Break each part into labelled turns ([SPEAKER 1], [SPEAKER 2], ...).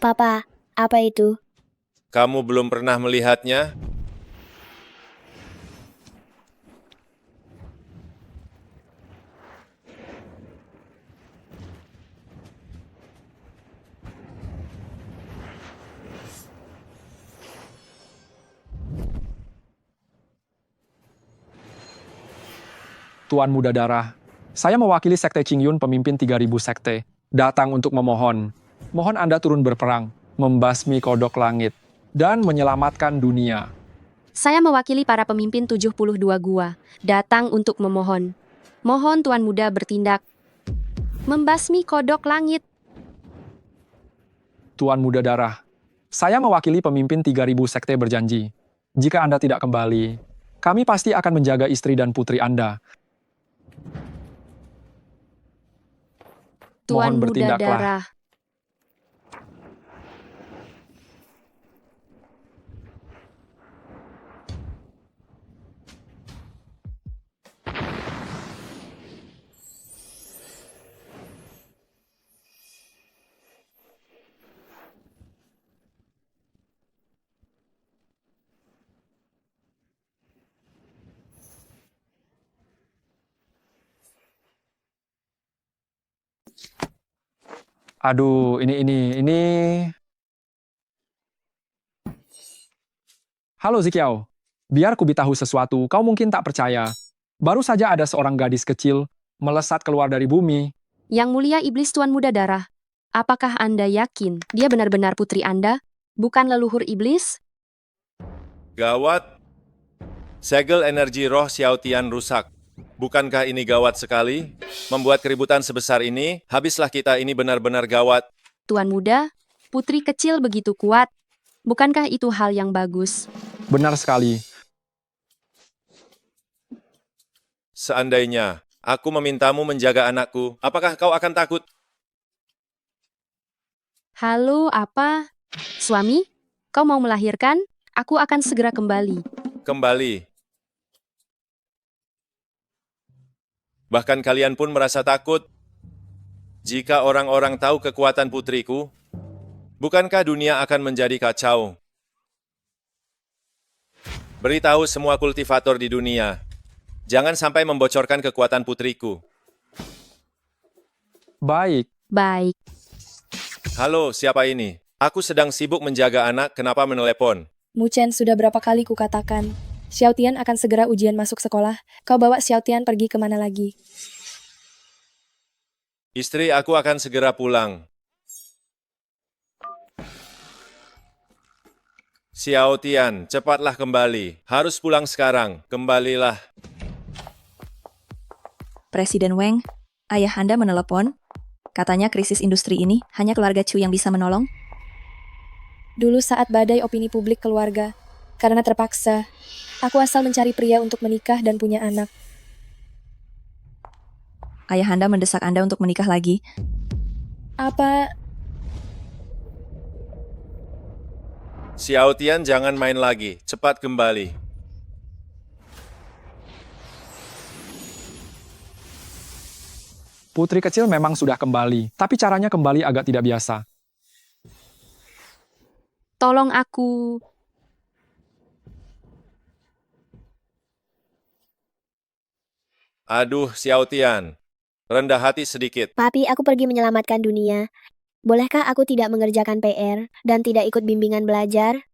[SPEAKER 1] Papa, apa itu?
[SPEAKER 2] Kamu belum pernah melihatnya?
[SPEAKER 3] Tuan Muda Darah, saya mewakili Sekte Qingyun pemimpin 3000 sekte, datang untuk memohon. Mohon Anda turun berperang, membasmi kodok langit, dan menyelamatkan dunia.
[SPEAKER 4] Saya mewakili para pemimpin 72 gua, datang untuk memohon. Mohon Tuan Muda bertindak. Membasmi kodok langit.
[SPEAKER 3] Tuan Muda Darah, saya mewakili pemimpin 3000 sekte berjanji. Jika Anda tidak kembali, kami pasti akan menjaga istri dan putri Anda.
[SPEAKER 4] Tuan
[SPEAKER 3] Mohon
[SPEAKER 4] Muda
[SPEAKER 3] bertindaklah.
[SPEAKER 4] Darah.
[SPEAKER 3] Aduh, ini. Halo Zikiao, biar ku beritahu sesuatu, kau mungkin tak percaya. Baru saja ada seorang gadis kecil melesat keluar dari bumi.
[SPEAKER 4] Yang mulia iblis Tuan Muda Darah. Apakah Anda yakin dia benar-benar putri Anda? Bukan leluhur iblis?
[SPEAKER 2] Gawat. Segel energi roh Xiao Tian rusak. Bukankah ini gawat sekali? Membuat keributan sebesar ini, habislah kita ini benar-benar gawat.
[SPEAKER 4] Tuan Muda, putri kecil begitu kuat. Bukankah itu hal yang bagus?
[SPEAKER 3] Benar sekali.
[SPEAKER 2] Seandainya aku memintamu menjaga anakku, apakah kau akan takut?
[SPEAKER 4] Halo, apa? Suami, kau mau melahirkan? Aku akan segera kembali.
[SPEAKER 2] Kembali. Bahkan kalian pun merasa takut. Jika orang-orang tahu kekuatan putriku, bukankah dunia akan menjadi kacau? Beritahu semua kultivator di dunia, jangan sampai membocorkan kekuatan putriku.
[SPEAKER 3] Baik,
[SPEAKER 4] Baik.
[SPEAKER 2] Halo, siapa ini? Aku sedang sibuk menjaga anak, kenapa menelepon?
[SPEAKER 5] Mu Chen, sudah berapa kali kukatakan, Xiao Tian akan segera ujian masuk sekolah. Kau bawa Xiao Tian pergi kemana lagi?
[SPEAKER 2] Istri aku akan segera pulang. Xiao Tian, cepatlah kembali. Harus pulang sekarang. Kembalilah.
[SPEAKER 6] Presiden Wang, ayah Anda menelepon. Katanya krisis industri ini hanya keluarga Chu yang bisa menolong.
[SPEAKER 5] Dulu saat badai opini publik keluarga, karena terpaksa, aku asal mencari pria untuk menikah dan punya anak.
[SPEAKER 6] Ayah Anda mendesak Anda untuk menikah lagi.
[SPEAKER 5] Apa
[SPEAKER 2] Xiao Tian, jangan main lagi. Cepat kembali.
[SPEAKER 3] putri kecil memang sudah kembali, tapi caranya kembali agak tidak biasa.
[SPEAKER 4] Tolong aku.
[SPEAKER 2] Aduh, Xiao Tian. Rendah hati sedikit.
[SPEAKER 1] Papi, aku pergi menyelamatkan dunia. Bolehkah aku tidak mengerjakan PR dan tidak ikut bimbingan belajar?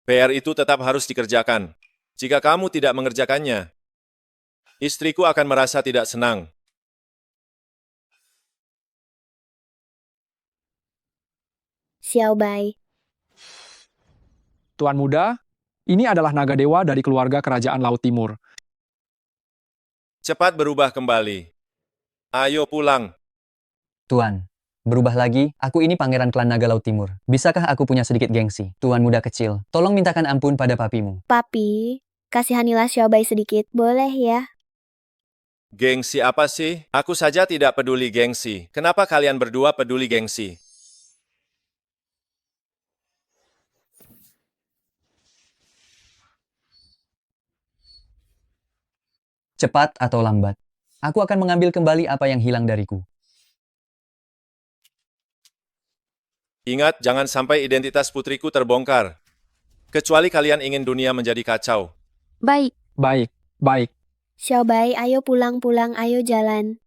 [SPEAKER 2] PR itu tetap harus dikerjakan. Jika kamu tidak mengerjakannya, istriku akan merasa tidak senang.
[SPEAKER 1] Xiao Bai.
[SPEAKER 3] Tuan Muda, ini adalah naga dewa dari keluarga kerajaan Laut Timur.
[SPEAKER 2] Cepat berubah kembali. Ayo pulang.
[SPEAKER 7] Tuan, berubah lagi, aku ini pangeran klan naga Laut Timur. Bisakah aku punya sedikit gengsi? Tuan muda kecil, tolong mintakan ampun pada papimu.
[SPEAKER 1] Papi, kasihanilah Xiao Bai sedikit, boleh ya?
[SPEAKER 2] Gengsi apa sih? Aku saja tidak peduli gengsi. Kenapa kalian berdua peduli gengsi?
[SPEAKER 7] Cepat atau lambat, aku akan mengambil kembali apa yang hilang dariku.
[SPEAKER 2] Ingat, jangan sampai identitas putriku terbongkar. Kecuali kalian ingin dunia menjadi kacau.
[SPEAKER 4] Baik,
[SPEAKER 3] Baik, baik.
[SPEAKER 1] Xiaobai, ayo pulang-pulang, ayo jalan.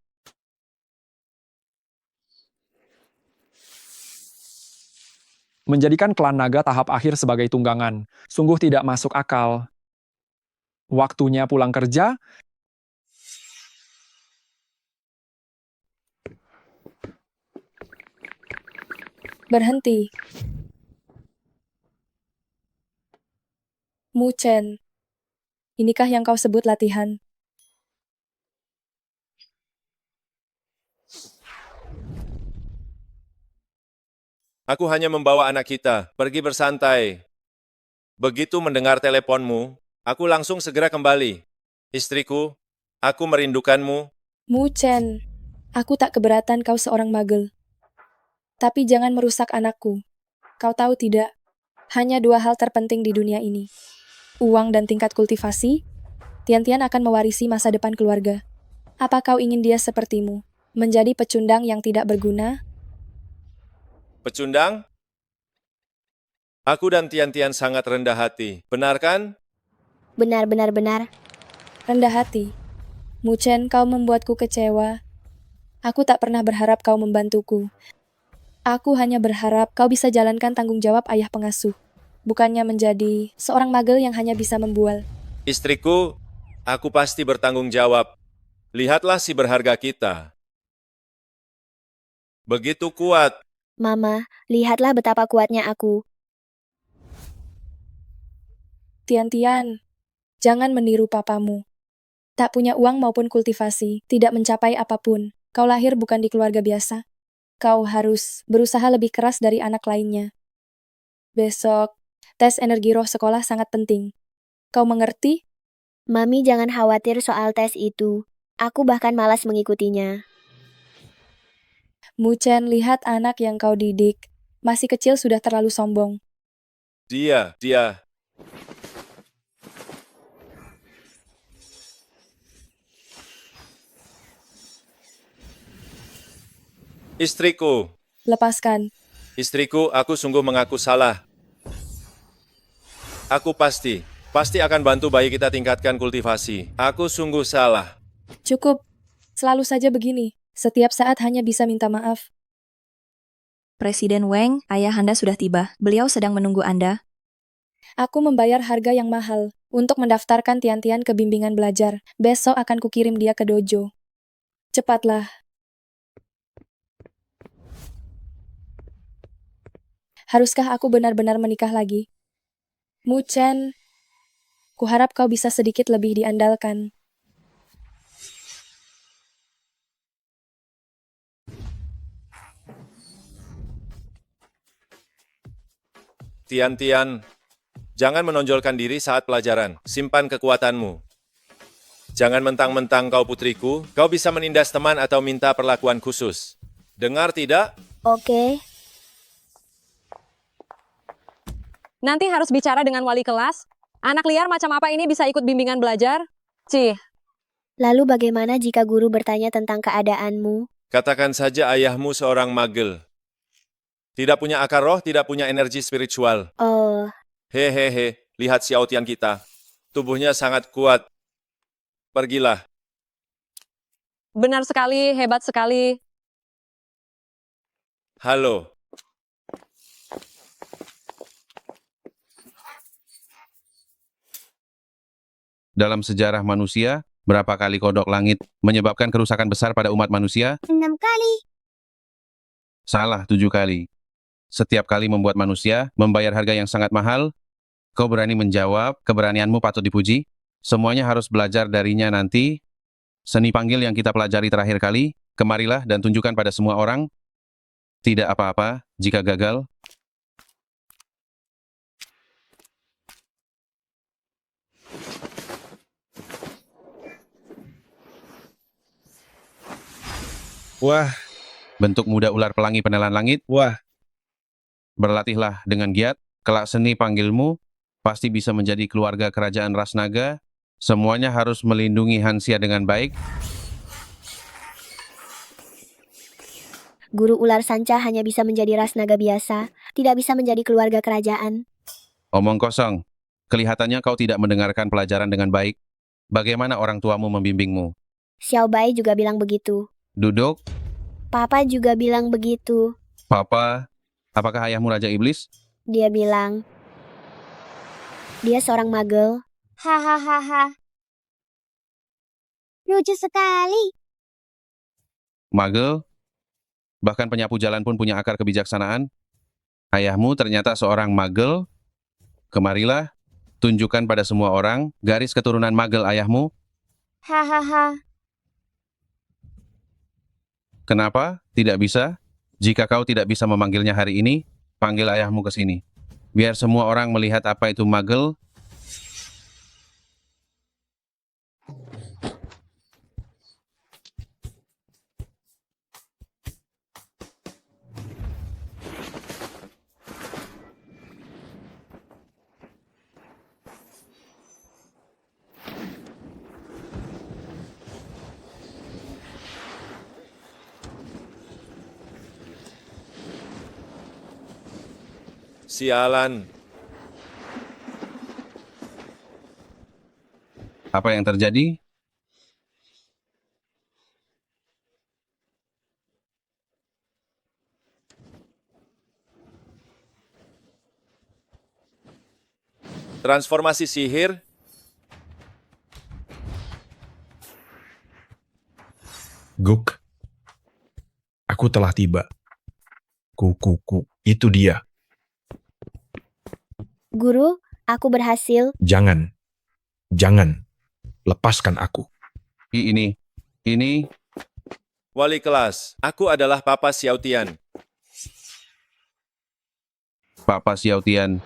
[SPEAKER 3] Menjadikan klan naga tahap akhir sebagai tunggangan, sungguh tidak masuk akal. Waktunya pulang kerja,
[SPEAKER 5] Berhenti. Mu Chen, inikah yang kau sebut latihan?
[SPEAKER 2] Aku hanya membawa anak kita, pergi bersantai. Begitu mendengar teleponmu, aku langsung segera kembali. Istriku, aku merindukanmu.
[SPEAKER 5] Mu Chen, aku tak keberatan kau seorang magel. Tapi jangan merusak anakku. Kau tahu tidak, hanya dua hal terpenting di dunia ini. Uang dan tingkat kultivasi, Tian-Tian akan mewarisi masa depan keluarga. Apa kau ingin dia sepertimu, menjadi pecundang yang tidak berguna?
[SPEAKER 2] Pecundang? Aku dan Tian-Tian sangat rendah hati. Benar kan?
[SPEAKER 1] Benar.
[SPEAKER 5] Rendah hati. Mu Chen, kau membuatku kecewa. Aku tak pernah berharap kau membantuku. Aku hanya berharap kau bisa jalankan tanggung jawab ayah pengasuh. Bukannya menjadi seorang magel yang hanya bisa membual.
[SPEAKER 2] Istriku, aku pasti bertanggung jawab. Lihatlah si berharga kita. Begitu kuat.
[SPEAKER 1] Mama, lihatlah betapa kuatnya aku.
[SPEAKER 5] Tian-Tian, jangan meniru papamu. Tak punya uang maupun kultivasi, tidak mencapai apapun. Kau lahir bukan di keluarga biasa. Kau harus berusaha lebih keras dari anak lainnya. Besok, tes energi roh sekolah sangat penting. Kau mengerti?
[SPEAKER 1] Mami jangan khawatir soal tes itu. Aku bahkan malas mengikutinya.
[SPEAKER 5] Mu Chen, lihat anak yang kau didik. Masih kecil sudah terlalu sombong.
[SPEAKER 2] Dia. Istriku,
[SPEAKER 5] Lepaskan.
[SPEAKER 2] istriku, aku sungguh mengaku salah. Aku pasti akan bantu bayi kita tingkatkan kultivasi. Aku sungguh salah.
[SPEAKER 5] Cukup. Selalu saja begini. Setiap saat hanya bisa minta maaf.
[SPEAKER 6] Presiden Wang, ayahanda sudah tiba. Beliau sedang menunggu Anda.
[SPEAKER 5] Aku membayar harga yang mahal untuk mendaftarkan Tian-Tian ke bimbingan belajar. Besok akan kukirim dia ke dojo. Cepatlah. Haruskah aku benar-benar menikah lagi? Mu Chen, kuharap kau bisa sedikit lebih diandalkan.
[SPEAKER 2] Tian-Tian, jangan menonjolkan diri saat pelajaran. Simpan kekuatanmu. Jangan mentang-mentang kau putriku, kau bisa menindas teman atau minta perlakuan khusus. Dengar tidak?
[SPEAKER 1] Oke,
[SPEAKER 8] Nanti harus bicara dengan wali kelas. Anak liar macam apa ini bisa ikut bimbingan belajar? Cih,
[SPEAKER 1] lalu bagaimana jika guru bertanya tentang keadaanmu?
[SPEAKER 2] Katakan saja ayahmu seorang magel. Tidak punya akar roh, tidak punya energi spiritual.
[SPEAKER 1] Oh,
[SPEAKER 2] Hehehe, lihat Xiao Tian kita. Tubuhnya sangat kuat. Pergilah.
[SPEAKER 8] benar sekali, hebat sekali.
[SPEAKER 2] Halo.
[SPEAKER 9] Dalam sejarah manusia, berapa kali kodok langit menyebabkan kerusakan besar pada umat manusia?
[SPEAKER 1] 6 kali.
[SPEAKER 9] Salah, 7 kali. Setiap kali membuat manusia membayar harga yang sangat mahal. Kau berani menjawab, keberanianmu patut dipuji. Semuanya harus belajar darinya nanti. Seni panggil yang kita pelajari terakhir kali, kemarilah dan tunjukkan pada semua orang. Tidak apa-apa jika gagal.
[SPEAKER 10] Wah,
[SPEAKER 9] Bentuk muda ular pelangi penelan langit.
[SPEAKER 10] wah,
[SPEAKER 9] Berlatihlah dengan giat, kelak seni panggilmu pasti bisa menjadi keluarga kerajaan ras naga. Semuanya harus melindungi Hansia dengan baik.
[SPEAKER 1] Guru ular sanca hanya bisa menjadi ras naga biasa, tidak bisa menjadi keluarga kerajaan.
[SPEAKER 9] Omong kosong. Kelihatannya kau tidak mendengarkan pelajaran dengan baik. Bagaimana orang tuamu membimbingmu?
[SPEAKER 1] Xiao Bai juga bilang begitu.
[SPEAKER 9] Duduk,
[SPEAKER 1] Papa juga bilang begitu.
[SPEAKER 9] Papa. Apakah ayahmu Raja Iblis?
[SPEAKER 1] Dia bilang, dia seorang magel.
[SPEAKER 10] Hahaha. Lucu sekali.
[SPEAKER 9] Magel? Bahkan penyapu jalan pun punya akar kebijaksanaan. Ayahmu ternyata seorang magel. Kemarilah, tunjukkan pada semua orang garis keturunan magel ayahmu.
[SPEAKER 10] Hahaha.
[SPEAKER 9] Kenapa? Tidak bisa? Jika kau tidak bisa memanggilnya hari ini, panggil ayahmu ke sini. Biar semua orang melihat apa itu magel.
[SPEAKER 2] Sialan.
[SPEAKER 9] Apa yang terjadi?
[SPEAKER 2] Transformasi sihir?
[SPEAKER 11] Guk. Aku telah tiba. Kuku, itu dia.
[SPEAKER 1] Guru, aku berhasil.
[SPEAKER 11] Jangan. Lepaskan aku.
[SPEAKER 9] Ini.
[SPEAKER 2] Wali kelas, aku adalah Papa Xiaotian.
[SPEAKER 9] Papa Xiaotian.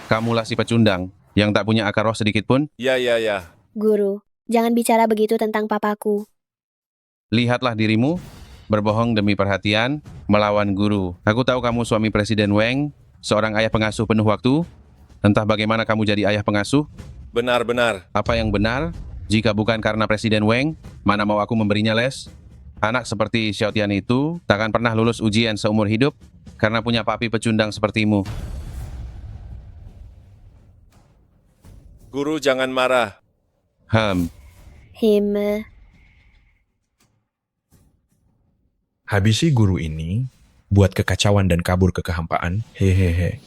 [SPEAKER 9] Kamulah si pecundang yang tak punya akar roh sedikit pun.
[SPEAKER 2] Ya.
[SPEAKER 1] Guru, jangan bicara begitu tentang papaku.
[SPEAKER 9] Lihatlah dirimu, berbohong demi perhatian, melawan guru. Aku tahu kamu suami Presiden Wang, seorang ayah pengasuh penuh waktu. Entah bagaimana kamu jadi ayah pengasuh.
[SPEAKER 2] Benar.
[SPEAKER 9] Apa yang benar? Jika bukan karena Presiden Wang, mana mau aku memberinya les? Anak seperti Xiaotian itu takkan pernah lulus ujian seumur hidup karena punya papi pecundang sepertimu.
[SPEAKER 2] Guru jangan marah.
[SPEAKER 11] Habisi guru ini, buat kekacauan dan kabur ke kehampaan. Hehehe.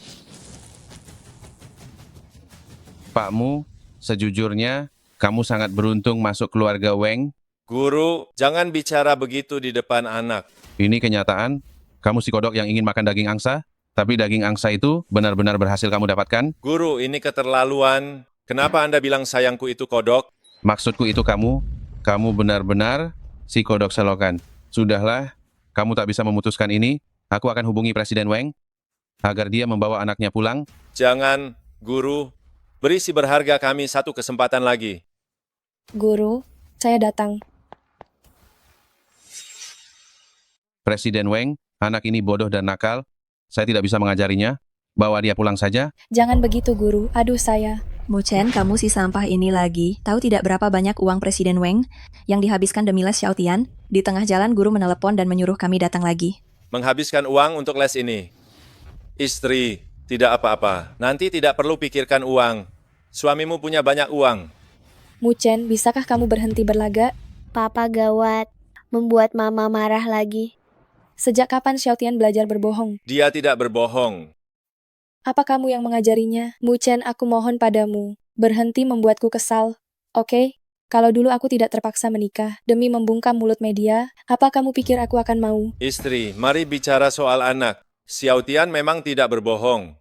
[SPEAKER 9] Pakmu, sejujurnya, kamu sangat beruntung masuk keluarga Wang.
[SPEAKER 2] Guru, jangan bicara begitu di depan anak.
[SPEAKER 9] Ini kenyataan. Kamu si kodok yang ingin makan daging angsa, tapi daging angsa itu benar-benar berhasil kamu dapatkan.
[SPEAKER 2] Guru, ini keterlaluan. Kenapa Anda bilang sayangku itu kodok?
[SPEAKER 9] Maksudku itu kamu benar-benar si kodok selokan. Sudahlah, kamu tak bisa memutuskan ini. Aku akan hubungi Presiden Wang agar dia membawa anaknya pulang.
[SPEAKER 2] Jangan, Guru. Beri si berharga kami satu kesempatan lagi.
[SPEAKER 5] Guru, saya datang.
[SPEAKER 9] Presiden Wang, anak ini bodoh dan nakal. Saya tidak bisa mengajarinya. Bawa dia pulang saja.
[SPEAKER 5] Jangan begitu, Guru. Aduh, saya.
[SPEAKER 6] Muchen, kamu si sampah ini lagi. Tahu tidak berapa banyak uang Presiden Wang yang dihabiskan demi les Xiaotian? Di tengah jalan guru menelepon dan menyuruh kami datang lagi.
[SPEAKER 2] Menghabiskan uang untuk les ini. Istri, tidak apa-apa. Nanti tidak perlu pikirkan uang. Suamimu punya banyak uang.
[SPEAKER 5] Muchen, bisakah kamu berhenti berlagak?
[SPEAKER 1] Papa gawat, membuat mama marah lagi.
[SPEAKER 5] Sejak kapan Xiaotian belajar berbohong?
[SPEAKER 2] Dia tidak berbohong.
[SPEAKER 5] Apa kamu yang mengajarinya? Muchen, aku mohon padamu. Berhenti membuatku kesal. Oke? Kalau dulu aku tidak terpaksa menikah demi membungkam mulut media, apa kamu pikir aku akan mau?
[SPEAKER 2] Istri, mari bicara soal anak. Xiaotian memang tidak berbohong.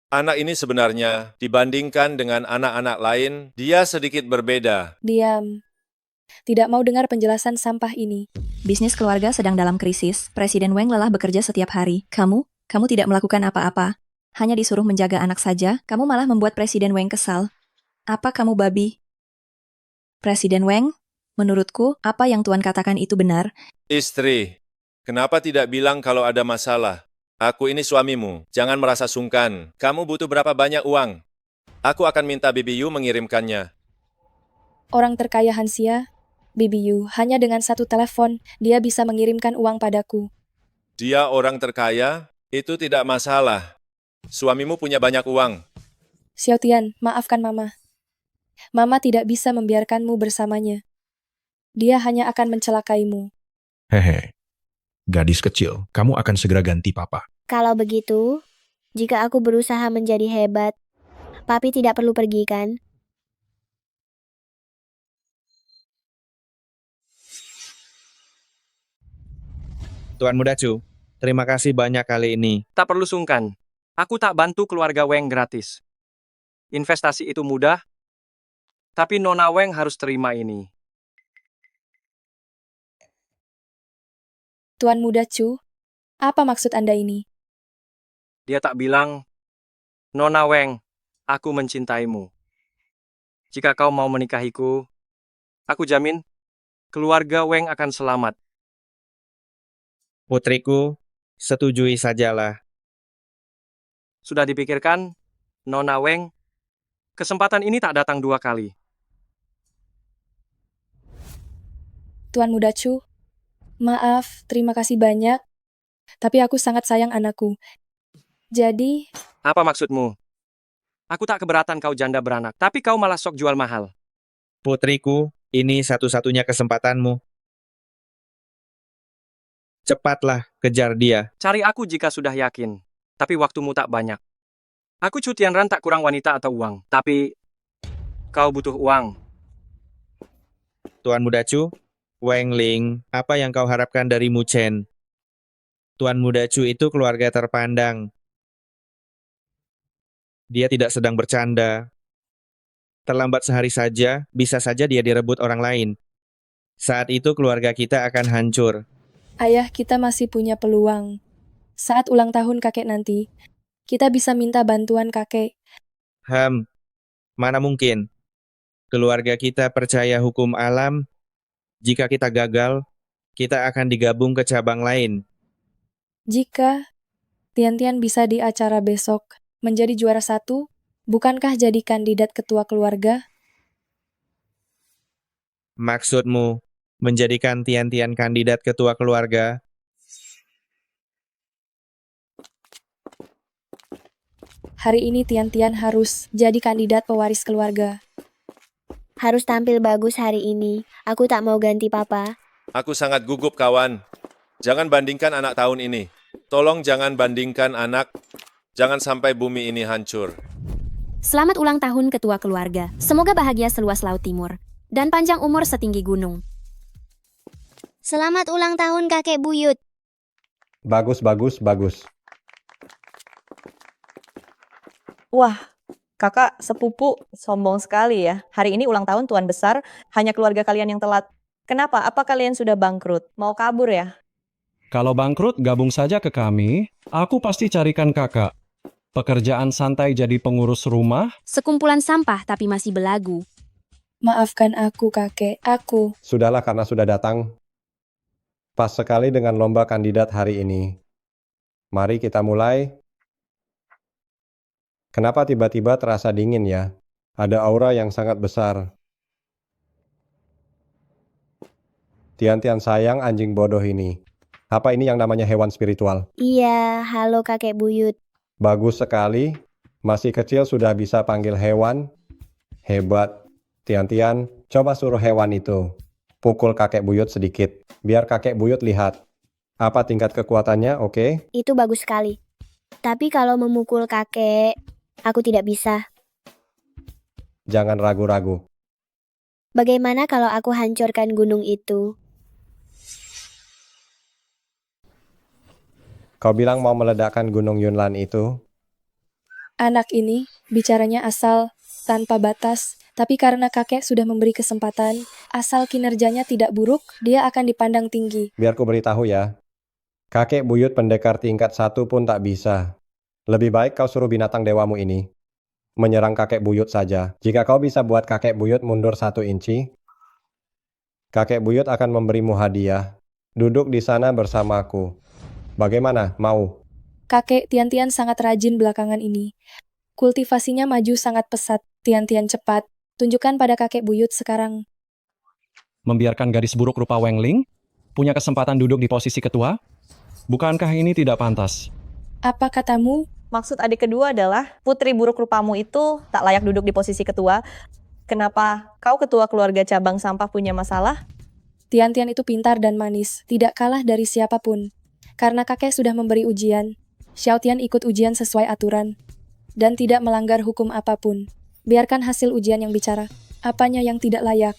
[SPEAKER 2] Anak ini sebenarnya, dibandingkan dengan anak-anak lain, dia sedikit berbeda.
[SPEAKER 5] Diam. Tidak mau dengar penjelasan sampah ini.
[SPEAKER 6] Bisnis keluarga sedang dalam krisis. Presiden Wang lelah bekerja setiap hari. Kamu tidak melakukan apa-apa. Hanya disuruh menjaga anak saja, kamu malah membuat Presiden Wang kesal. Apa kamu babi? Presiden Wang, menurutku, apa yang Tuan katakan itu benar.
[SPEAKER 2] Istri, kenapa tidak bilang kalau ada masalah? Aku ini suamimu, jangan merasa sungkan. Kamu butuh berapa banyak uang? Aku akan minta Bibi Yu mengirimkannya.
[SPEAKER 5] Orang terkaya Hansia, Bibi Yu, hanya dengan satu telepon, dia bisa mengirimkan uang padaku.
[SPEAKER 2] Dia orang terkaya, itu tidak masalah. Suamimu punya banyak uang.
[SPEAKER 5] Xiaotian, maafkan Mama. Mama tidak bisa membiarkanmu bersamanya. Dia hanya akan mencelakaimu.
[SPEAKER 11] Hehe. Gadis kecil, kamu akan segera ganti papa.
[SPEAKER 1] Kalau begitu, jika aku berusaha menjadi hebat, papi tidak perlu pergi kan?
[SPEAKER 12] Tuan Muda Chu, terima kasih banyak kali ini.
[SPEAKER 13] Tak perlu sungkan. Aku tak bantu keluarga Weng gratis. Investasi itu mudah, tapi Nona Weng harus terima ini.
[SPEAKER 5] Tuan Muda Chu, apa maksud Anda ini?
[SPEAKER 13] Dia tak bilang, Nona Weng, aku mencintaimu. Jika kau mau menikahiku, aku jamin keluarga Weng akan selamat.
[SPEAKER 12] Putriku, setujui sajalah.
[SPEAKER 13] Sudah dipikirkan, Nona Weng, kesempatan ini tak datang 2 kali.
[SPEAKER 5] Tuan Muda Chu, maaf, terima kasih banyak. Tapi aku sangat sayang anakku. Jadi,
[SPEAKER 13] Apa maksudmu? Aku tak keberatan kau janda beranak, tapi kau malah sok jual mahal.
[SPEAKER 12] Putriku, ini satu-satunya kesempatanmu. Cepatlah, kejar dia.
[SPEAKER 13] Cari aku jika sudah yakin, tapi waktumu tak banyak. Aku Chu Tianran tak kurang wanita atau uang, tapi kau butuh uang.
[SPEAKER 12] Tuan Muda Chu, Weng Ling, apa yang kau harapkan dari Mu Chen? Tuan Muda Chu itu keluarga terpandang. Dia tidak sedang bercanda. Terlambat sehari saja, bisa saja dia direbut orang lain. Saat itu keluarga kita akan hancur.
[SPEAKER 5] ayah kita masih punya peluang. Saat ulang tahun kakek nanti, kita bisa minta bantuan kakek.
[SPEAKER 12] Mana mungkin? Keluarga kita percaya hukum alam. Jika kita gagal, kita akan digabung ke cabang lain.
[SPEAKER 5] Jika Tian-Tian bisa di acara besok menjadi juara 1, bukankah jadi kandidat ketua keluarga?
[SPEAKER 12] Maksudmu, menjadikan Tian-Tian kandidat ketua keluarga?
[SPEAKER 5] Hari ini Tian-Tian harus jadi kandidat pewaris keluarga.
[SPEAKER 1] Harus tampil bagus hari ini. Aku tak mau ganti papa.
[SPEAKER 2] Aku sangat gugup, kawan. Jangan bandingkan anak tahun ini. Tolong jangan bandingkan anak. Jangan sampai bumi ini hancur.
[SPEAKER 4] Selamat ulang tahun ketua keluarga. Semoga bahagia seluas laut timur. Dan panjang umur setinggi gunung.
[SPEAKER 10] Selamat ulang tahun kakek buyut.
[SPEAKER 14] Bagus, bagus, bagus.
[SPEAKER 6] Wah, kakak sepupu sombong sekali ya. Hari ini ulang tahun Tuan Besar, hanya keluarga kalian yang telat. Kenapa? Apa kalian sudah bangkrut? Mau kabur ya?
[SPEAKER 15] Kalau bangkrut, gabung saja ke kami. Aku pasti carikan kakak. Pekerjaan santai jadi pengurus rumah.
[SPEAKER 4] Sekumpulan sampah tapi masih belagu.
[SPEAKER 5] Maafkan aku, kakek. Aku.
[SPEAKER 14] Sudahlah karena sudah datang. Pas sekali dengan lomba kandidat hari ini. Mari kita mulai. Kenapa tiba-tiba terasa dingin ya? Ada aura yang sangat besar. Tian-Tian sayang anjing bodoh ini. Apa ini yang namanya hewan spiritual?
[SPEAKER 1] Iya, halo kakek buyut.
[SPEAKER 14] Bagus sekali. Masih kecil sudah bisa panggil hewan. Hebat. Tian-Tian, coba suruh hewan itu pukul kakek buyut sedikit. Biar kakek buyut lihat. Apa tingkat kekuatannya, oke?
[SPEAKER 1] Itu bagus sekali. Tapi kalau memukul kakek, aku tidak bisa.
[SPEAKER 14] Jangan ragu-ragu.
[SPEAKER 1] Bagaimana kalau aku hancurkan gunung itu?
[SPEAKER 14] Kau bilang mau meledakkan gunung Yunlan itu?
[SPEAKER 5] Anak ini bicaranya asal tanpa batas, tapi karena kakek sudah memberi kesempatan, asal kinerjanya tidak buruk, dia akan dipandang tinggi.
[SPEAKER 14] Biar ku beritahu ya. Kakek buyut pendekar tingkat 1 pun tak bisa. Lebih baik kau suruh binatang dewamu ini menyerang kakek buyut saja. Jika kau bisa buat kakek buyut mundur 1 inci, kakek buyut akan memberimu hadiah. Duduk di sana bersamaku. Bagaimana? Mau?
[SPEAKER 5] Kakek Tian-Tian sangat rajin belakangan ini. Kultivasinya maju sangat pesat. Tian-Tian cepat. Tunjukkan pada kakek buyut sekarang.
[SPEAKER 15] Membiarkan gadis buruk rupa Weng Ling punya kesempatan duduk di posisi ketua? Bukankah ini tidak pantas?
[SPEAKER 5] Apa katamu?
[SPEAKER 6] Maksud adik kedua adalah, putri buruk rupamu itu tak layak duduk di posisi ketua. Kenapa kau ketua keluarga cabang sampah punya masalah?
[SPEAKER 5] Tian-Tian itu pintar dan manis, tidak kalah dari siapapun. Karena kakek sudah memberi ujian, Xiao Tian ikut ujian sesuai aturan, dan tidak melanggar hukum apapun. Biarkan hasil ujian yang bicara. Apanya yang tidak layak?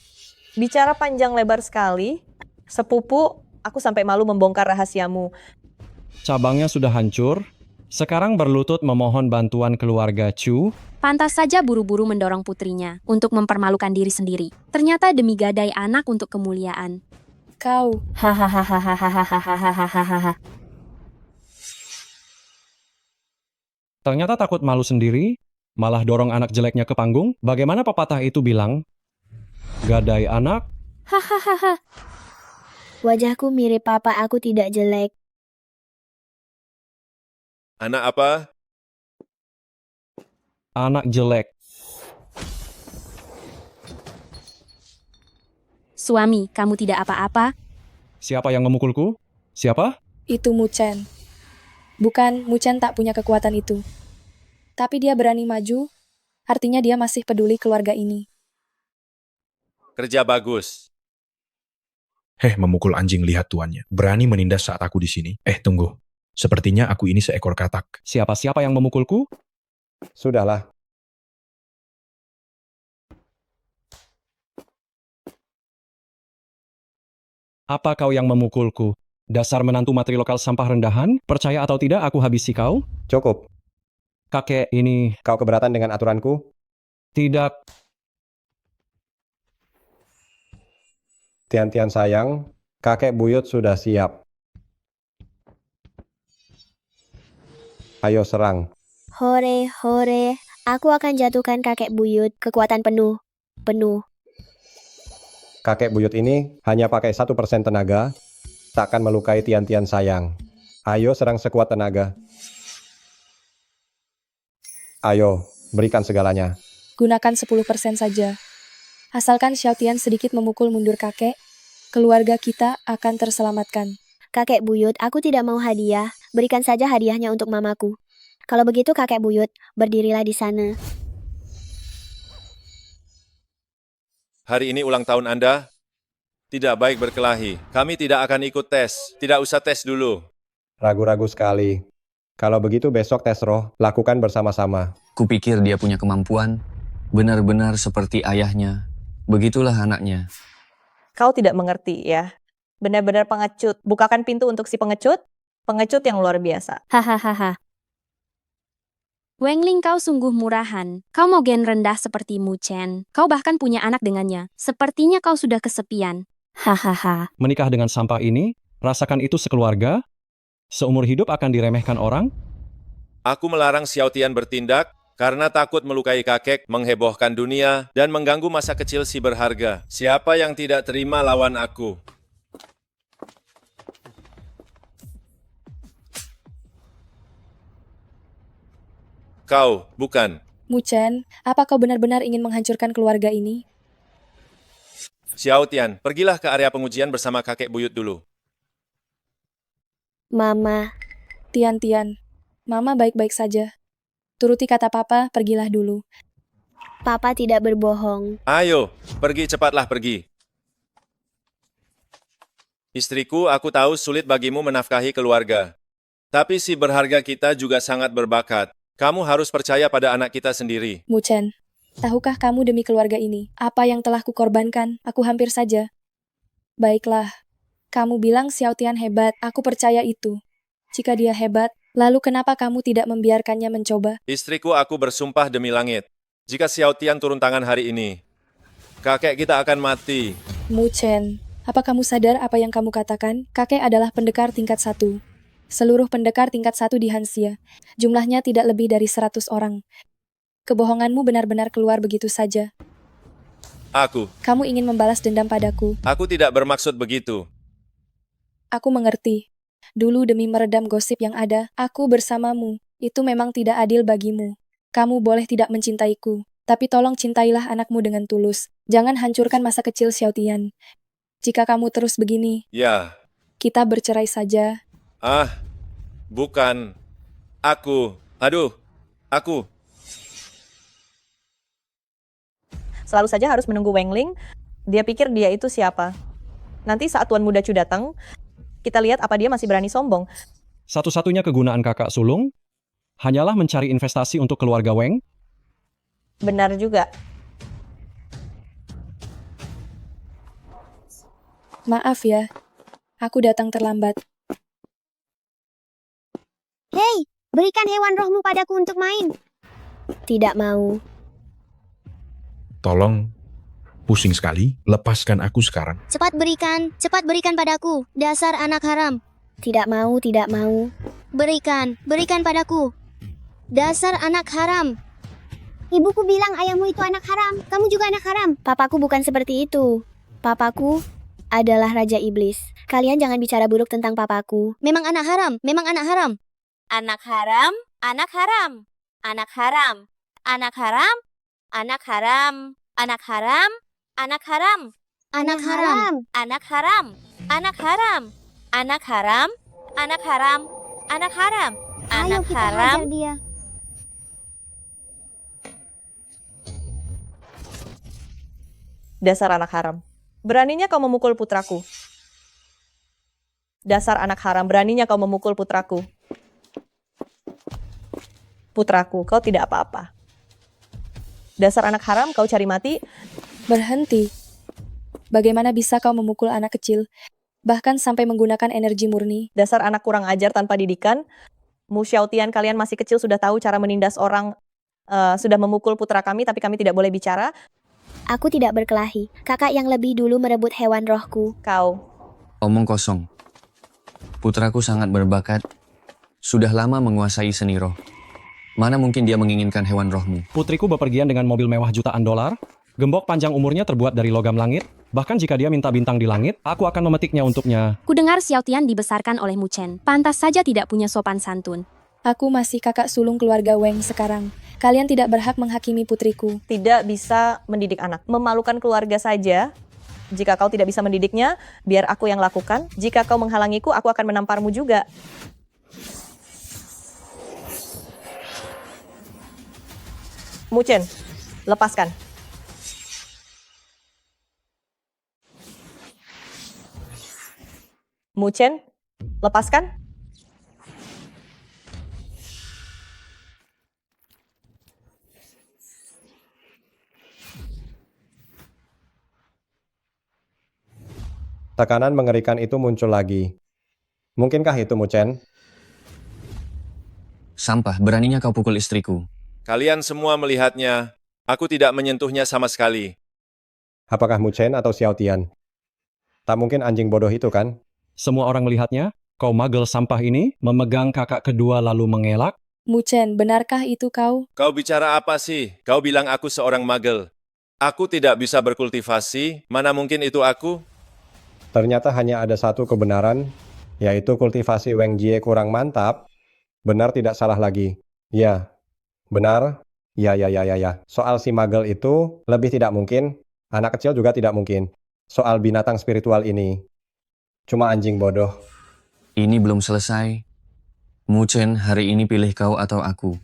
[SPEAKER 6] Bicara panjang lebar sekali. Sepupu, aku sampai malu membongkar rahasiamu.
[SPEAKER 15] Cabangnya sudah hancur. Sekarang berlutut memohon bantuan keluarga Chu.
[SPEAKER 4] Pantas saja buru-buru mendorong putrinya untuk mempermalukan diri sendiri. Ternyata demi gadai anak untuk kemuliaan.
[SPEAKER 5] Kau.
[SPEAKER 4] Hahaha.
[SPEAKER 15] Ternyata takut malu sendiri, malah dorong anak jeleknya ke panggung. Bagaimana pepatah itu bilang? Gadai anak,
[SPEAKER 1] Hahaha. Wajahku mirip papa, aku tidak jelek.
[SPEAKER 2] Anak apa?
[SPEAKER 15] anak jelek.
[SPEAKER 4] Suami, kamu tidak apa-apa?
[SPEAKER 15] Siapa yang memukulku? Siapa?
[SPEAKER 5] Itu Mu Chen. Bukan, Mu Chen tak punya kekuatan itu. Tapi dia berani maju, artinya dia masih peduli keluarga ini.
[SPEAKER 2] Kerja bagus.
[SPEAKER 11] Memukul anjing lihat tuannya. Berani menindas saat aku di sini. Tunggu. Sepertinya aku ini seekor katak.
[SPEAKER 15] Siapa-siapa yang memukulku?
[SPEAKER 14] Sudahlah.
[SPEAKER 15] Apa kau yang memukulku? Dasar menantu materi lokal sampah rendahan? Percaya atau tidak aku habisi kau?
[SPEAKER 14] Cukup.
[SPEAKER 15] Kakek ini...
[SPEAKER 14] Kau keberatan dengan aturanku?
[SPEAKER 15] Tidak.
[SPEAKER 14] Tian-Tian sayang, kakek buyut sudah siap. Ayo serang.
[SPEAKER 1] Hore, hore. Aku akan jatuhkan kakek buyut. Kekuatan penuh.
[SPEAKER 14] Kakek buyut ini hanya pakai 1% tenaga, takkan melukai Tian-Tian sayang. Ayo serang sekuat tenaga. Ayo, berikan segalanya.
[SPEAKER 5] Gunakan 10% saja. Asalkan Xiao Tian sedikit memukul mundur kakek, keluarga kita akan terselamatkan.
[SPEAKER 1] Kakek buyut, aku tidak mau hadiah. Berikan saja hadiahnya untuk mamaku. Kalau begitu kakek buyut, berdirilah di sana.
[SPEAKER 2] Hari ini ulang tahun Anda. Tidak baik berkelahi. Kami tidak akan ikut tes. Tidak usah tes dulu.
[SPEAKER 14] Ragu-ragu sekali. Kalau begitu besok tes roh, lakukan bersama-sama.
[SPEAKER 7] Kupikir dia punya kemampuan, benar-benar seperti ayahnya. Begitulah anaknya.
[SPEAKER 6] Kau tidak mengerti ya. Benar-benar pengecut. Bukakan pintu untuk si pengecut. Pengecut yang luar biasa.
[SPEAKER 4] Hahaha. Wengling, kau sungguh murahan. Kau mau gen rendah seperti Mu Chen. Kau bahkan punya anak dengannya. Sepertinya kau sudah kesepian. Hahaha.
[SPEAKER 15] Menikah dengan sampah ini, rasakan itu sekeluarga, seumur hidup akan diremehkan orang.
[SPEAKER 2] Aku melarang Xiao Tian bertindak karena takut melukai kakek, menghebohkan dunia, dan mengganggu masa kecil si berharga. Siapa yang tidak terima lawan aku? Kau, bukan.
[SPEAKER 5] Mu Chen, apa kau benar-benar ingin menghancurkan keluarga ini?
[SPEAKER 2] Xiao Tian, pergilah ke area pengujian bersama kakek buyut dulu.
[SPEAKER 1] Mama.
[SPEAKER 5] Tian-Tian, Mama baik-baik saja. Turuti kata Papa, pergilah dulu.
[SPEAKER 1] Papa tidak berbohong.
[SPEAKER 2] Ayo, pergi cepatlah pergi. Istriku, aku tahu sulit bagimu menafkahi keluarga. Tapi si berharga kita juga sangat berbakat. Kamu harus percaya pada anak kita sendiri.
[SPEAKER 5] Mu Chen, tahukah kamu demi keluarga ini, apa yang telah kukorbankan? Aku hampir saja. Baiklah, kamu bilang Xiao Tian hebat, aku percaya itu. Jika dia hebat, lalu kenapa kamu tidak membiarkannya mencoba?
[SPEAKER 2] Istriku, aku bersumpah demi langit. Jika Xiao Tian turun tangan hari ini, kakek kita akan mati.
[SPEAKER 5] Mu Chen, apa kamu sadar apa yang kamu katakan? Kakek adalah pendekar tingkat 1. Seluruh pendekar tingkat 1 di Hanxia. Jumlahnya tidak lebih dari 100 orang. Kebohonganmu benar-benar keluar begitu saja. Kamu ingin membalas dendam padaku.
[SPEAKER 2] Aku tidak bermaksud begitu.
[SPEAKER 5] Aku mengerti. Dulu demi meredam gosip yang ada, aku bersamamu. Itu memang tidak adil bagimu. Kamu boleh tidak mencintaiku, tapi tolong cintailah anakmu dengan tulus. Jangan hancurkan masa kecil Xiao Tian. Jika kamu terus begini,
[SPEAKER 2] Ya.
[SPEAKER 5] kita bercerai saja.
[SPEAKER 2] Ah, bukan. Aku.
[SPEAKER 6] Selalu saja harus menunggu Wengling. Dia pikir dia itu siapa. Nanti saat Tuan Muda Chu datang, kita lihat apa dia masih berani sombong.
[SPEAKER 15] Satu-satunya kegunaan kakak sulung hanyalah mencari investasi untuk keluarga Weng.
[SPEAKER 6] Benar juga.
[SPEAKER 5] Maaf ya, aku datang terlambat.
[SPEAKER 10] Hei, berikan hewan rohmu padaku untuk main.
[SPEAKER 1] Tidak mau.
[SPEAKER 11] Tolong, pusing sekali, lepaskan aku sekarang.
[SPEAKER 10] Cepat berikan padaku, dasar anak haram.
[SPEAKER 1] Tidak mau, tidak mau.
[SPEAKER 10] Berikan padaku. Dasar anak haram. Ibuku bilang ayahmu itu anak haram, kamu juga anak haram.
[SPEAKER 1] Papaku bukan seperti itu. Papaku adalah Raja Iblis. Kalian jangan bicara buruk tentang papaku.
[SPEAKER 10] Memang anak haram.
[SPEAKER 16] Anak haram, anak haram, anak haram, anak haram, anak haram, anak haram, anak haram,
[SPEAKER 10] Anak haram.
[SPEAKER 16] anak haram, anak haram, anak haram, anak haram, anak haram,
[SPEAKER 10] Ayo
[SPEAKER 16] anak
[SPEAKER 10] kita
[SPEAKER 16] haram.
[SPEAKER 10] hajar dia.
[SPEAKER 6] Dasar anak haram. Beraninya kau memukul putraku. Dasar anak haram, beraninya kau memukul putraku. Putraku, kau tidak apa-apa. Dasar anak haram, kau cari mati.
[SPEAKER 5] Berhenti. Bagaimana bisa kau memukul anak kecil, bahkan sampai menggunakan energi murni?
[SPEAKER 6] Dasar anak kurang ajar tanpa didikan. Mu Xiaotian, kalian masih kecil sudah tahu cara menindas orang, sudah memukul putra kami, tapi kami tidak boleh bicara.
[SPEAKER 1] Aku tidak berkelahi. Kakak yang lebih dulu merebut hewan rohku.
[SPEAKER 6] Kau.
[SPEAKER 7] Omong kosong. Putraku sangat berbakat. Sudah lama menguasai seni roh. Mana mungkin dia menginginkan hewan rohmu?
[SPEAKER 15] Putriku bepergian dengan mobil mewah jutaan dolar. Gembok panjang umurnya terbuat dari logam langit. Bahkan jika dia minta bintang di langit, aku akan memetiknya untuknya.
[SPEAKER 4] Kudengar Xiaotian dibesarkan oleh Mu Chen. Pantas saja tidak punya sopan santun.
[SPEAKER 5] Aku masih kakak sulung keluarga Weng sekarang. Kalian tidak berhak menghakimi putriku.
[SPEAKER 6] Tidak bisa mendidik anak. Memalukan keluarga saja. Jika kau tidak bisa mendidiknya, biar aku yang lakukan. Jika kau menghalangiku, aku akan menamparmu juga. Mu Chen, lepaskan. Mu Chen, lepaskan.
[SPEAKER 14] Tekanan mengerikan itu muncul lagi. Mungkinkah itu, Mu Chen?
[SPEAKER 7] Sampah, beraninya kau pukul istriku.
[SPEAKER 2] Kalian semua melihatnya. Aku tidak menyentuhnya sama sekali.
[SPEAKER 14] Apakah Mu Chen atau Xiaotian? Tak mungkin anjing bodoh itu kan?
[SPEAKER 15] Semua orang melihatnya. Kau magel sampah ini, memegang kakak kedua lalu mengelak.
[SPEAKER 5] Mu Chen, benarkah itu kau?
[SPEAKER 2] Kau bicara apa sih? Kau bilang aku seorang magel. Aku tidak bisa berkultivasi. Mana mungkin itu aku?
[SPEAKER 14] Ternyata hanya ada satu kebenaran, yaitu kultivasi Weng Jie kurang mantap. Benar tidak salah lagi. Ya, benar. Ya. Soal si magel itu lebih tidak mungkin. Anak kecil juga tidak mungkin. Soal binatang spiritual ini. Cuma anjing bodoh.
[SPEAKER 7] Ini belum selesai. Mu Chen, hari ini pilih kau atau aku.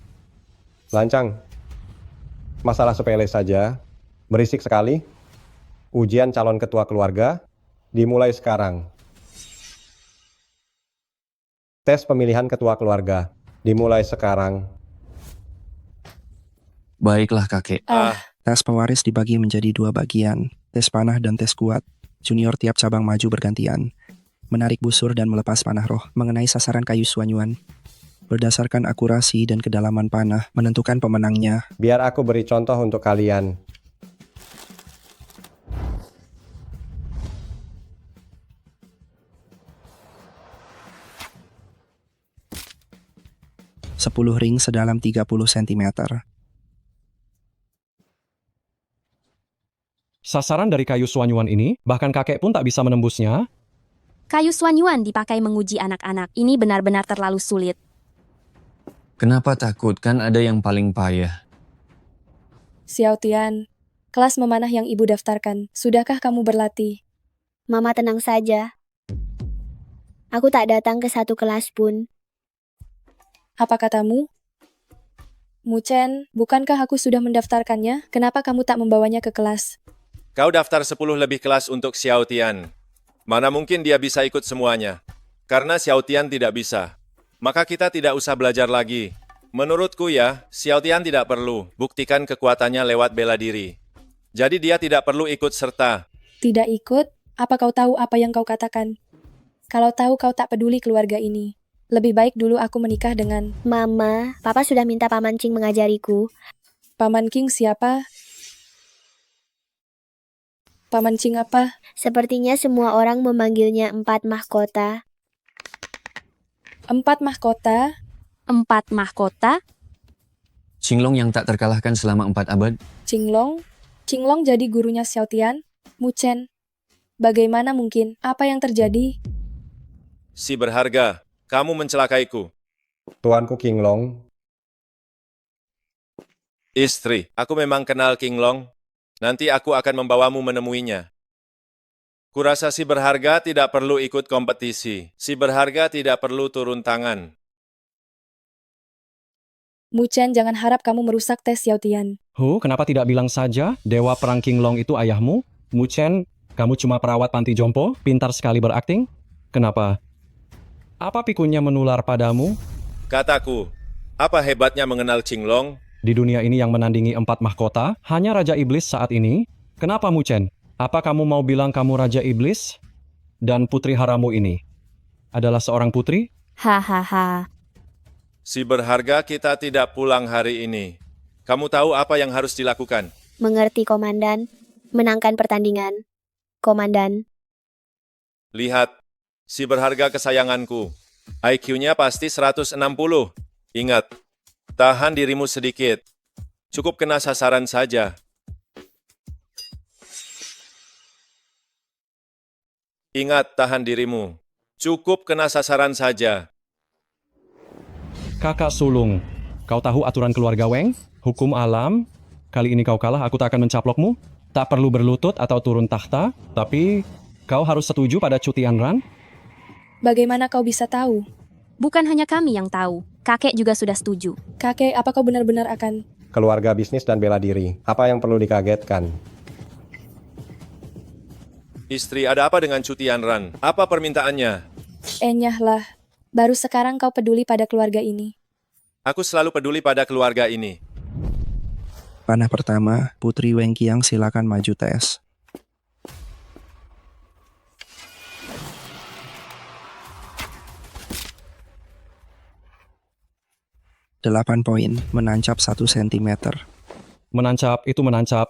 [SPEAKER 14] Lancang. Masalah sepele saja. Berisik sekali. Ujian calon ketua keluarga dimulai sekarang. Tes pemilihan ketua keluarga dimulai sekarang.
[SPEAKER 7] Baiklah, kakek.
[SPEAKER 17] Tes pewaris dibagi menjadi 2 bagian, tes panah dan tes kuat. Junior tiap cabang maju bergantian. Menarik busur dan melepas panah roh, mengenai sasaran kayu suanyuan. Berdasarkan akurasi dan kedalaman panah, menentukan pemenangnya.
[SPEAKER 14] Biar aku beri contoh untuk kalian.
[SPEAKER 17] Sepuluh ring sedalam 30 cm.
[SPEAKER 15] Sasaran dari kayu suanyuan ini, bahkan kakek pun tak bisa menembusnya.
[SPEAKER 4] Kayu suanyuan dipakai menguji anak-anak. Ini benar-benar terlalu sulit.
[SPEAKER 7] Kenapa takut? Kan ada yang paling payah.
[SPEAKER 5] Xiaotian, kelas memanah yang ibu daftarkan. Sudahkah kamu berlatih?
[SPEAKER 1] Mama tenang saja. Aku tak datang ke satu kelas pun.
[SPEAKER 5] Apa katamu? Muchen, bukankah aku sudah mendaftarkannya? Kenapa kamu tak membawanya ke kelas?
[SPEAKER 2] Kau daftar 10 lebih kelas untuk Xiao Tian. Mana mungkin dia bisa ikut semuanya? Karena Xiao Tian tidak bisa. Maka kita tidak usah belajar lagi. Menurutku ya, Xiao Tian tidak perlu buktikan kekuatannya lewat bela diri. Jadi dia tidak perlu ikut serta.
[SPEAKER 5] Tidak ikut? Apa kau tahu apa yang kau katakan? Kalau tahu kau tak peduli keluarga ini. Lebih baik dulu aku menikah dengan...
[SPEAKER 1] Mama, Papa sudah minta Paman King mengajariku.
[SPEAKER 5] Paman King siapa? Paman King apa?
[SPEAKER 1] Sepertinya semua orang memanggilnya 4 mahkota.
[SPEAKER 5] 4 mahkota?
[SPEAKER 4] 4 mahkota?
[SPEAKER 7] Qinglong yang tak terkalahkan selama 4 abad.
[SPEAKER 5] Qinglong? Qinglong jadi gurunya Xiao Tian? Muchen? Bagaimana mungkin? Apa yang terjadi?
[SPEAKER 2] Si berharga, kamu mencelakaiku.
[SPEAKER 14] Tuanku Qinglong.
[SPEAKER 2] Istri, aku memang kenal Qinglong. Nanti aku akan membawamu menemuinya. Kurasa si berharga tidak perlu ikut kompetisi. Si berharga tidak perlu turun tangan.
[SPEAKER 5] Muchen, jangan harap kamu merusak tes Xiao Tian.
[SPEAKER 15] Kenapa tidak bilang saja Dewa Perang Qinglong itu ayahmu? Muchen, kamu cuma perawat panti jompo, pintar sekali berakting. Kenapa? Apa pikunya menular padamu?
[SPEAKER 2] Kataku, apa hebatnya mengenal Qinglong?
[SPEAKER 15] Di dunia ini yang menandingi 4 mahkota, hanya Raja Iblis saat ini. Kenapa Muchen? Apa kamu mau bilang kamu Raja Iblis? Dan putri haramu ini adalah seorang putri?
[SPEAKER 4] Hahaha.
[SPEAKER 2] Si berharga kita tidak pulang hari ini. Kamu tahu apa yang harus dilakukan?
[SPEAKER 1] Mengerti, Komandan. Menangkan pertandingan. Komandan.
[SPEAKER 2] Lihat, si berharga kesayanganku. IQ-nya pasti 160. Ingat, tahan dirimu sedikit. Cukup kena sasaran saja. Ingat, tahan dirimu. Cukup kena sasaran saja.
[SPEAKER 15] Kakak sulung, kau tahu aturan keluarga Weng? Hukum alam? Kali ini kau kalah, aku tak akan mencaplokmu. Tak perlu berlutut atau turun takhta, tapi kau harus setuju pada cutian Ran?
[SPEAKER 5] Bagaimana kau bisa tahu?
[SPEAKER 4] Bukan hanya kami yang tahu, kakek juga sudah setuju.
[SPEAKER 5] Kakek, apa kau benar-benar akan...
[SPEAKER 14] Keluarga bisnis dan bela diri. Apa yang perlu dikagetkan?
[SPEAKER 2] Istri, ada apa dengan cutian Ran? Apa permintaannya?
[SPEAKER 5] Enyahlah. Baru sekarang kau peduli pada keluarga ini.
[SPEAKER 2] Aku selalu peduli pada keluarga ini.
[SPEAKER 17] Panah pertama, Putri Weng Qiang silakan maju tes. Delapan poin, menancap 1 cm.
[SPEAKER 15] Menancap itu menancap.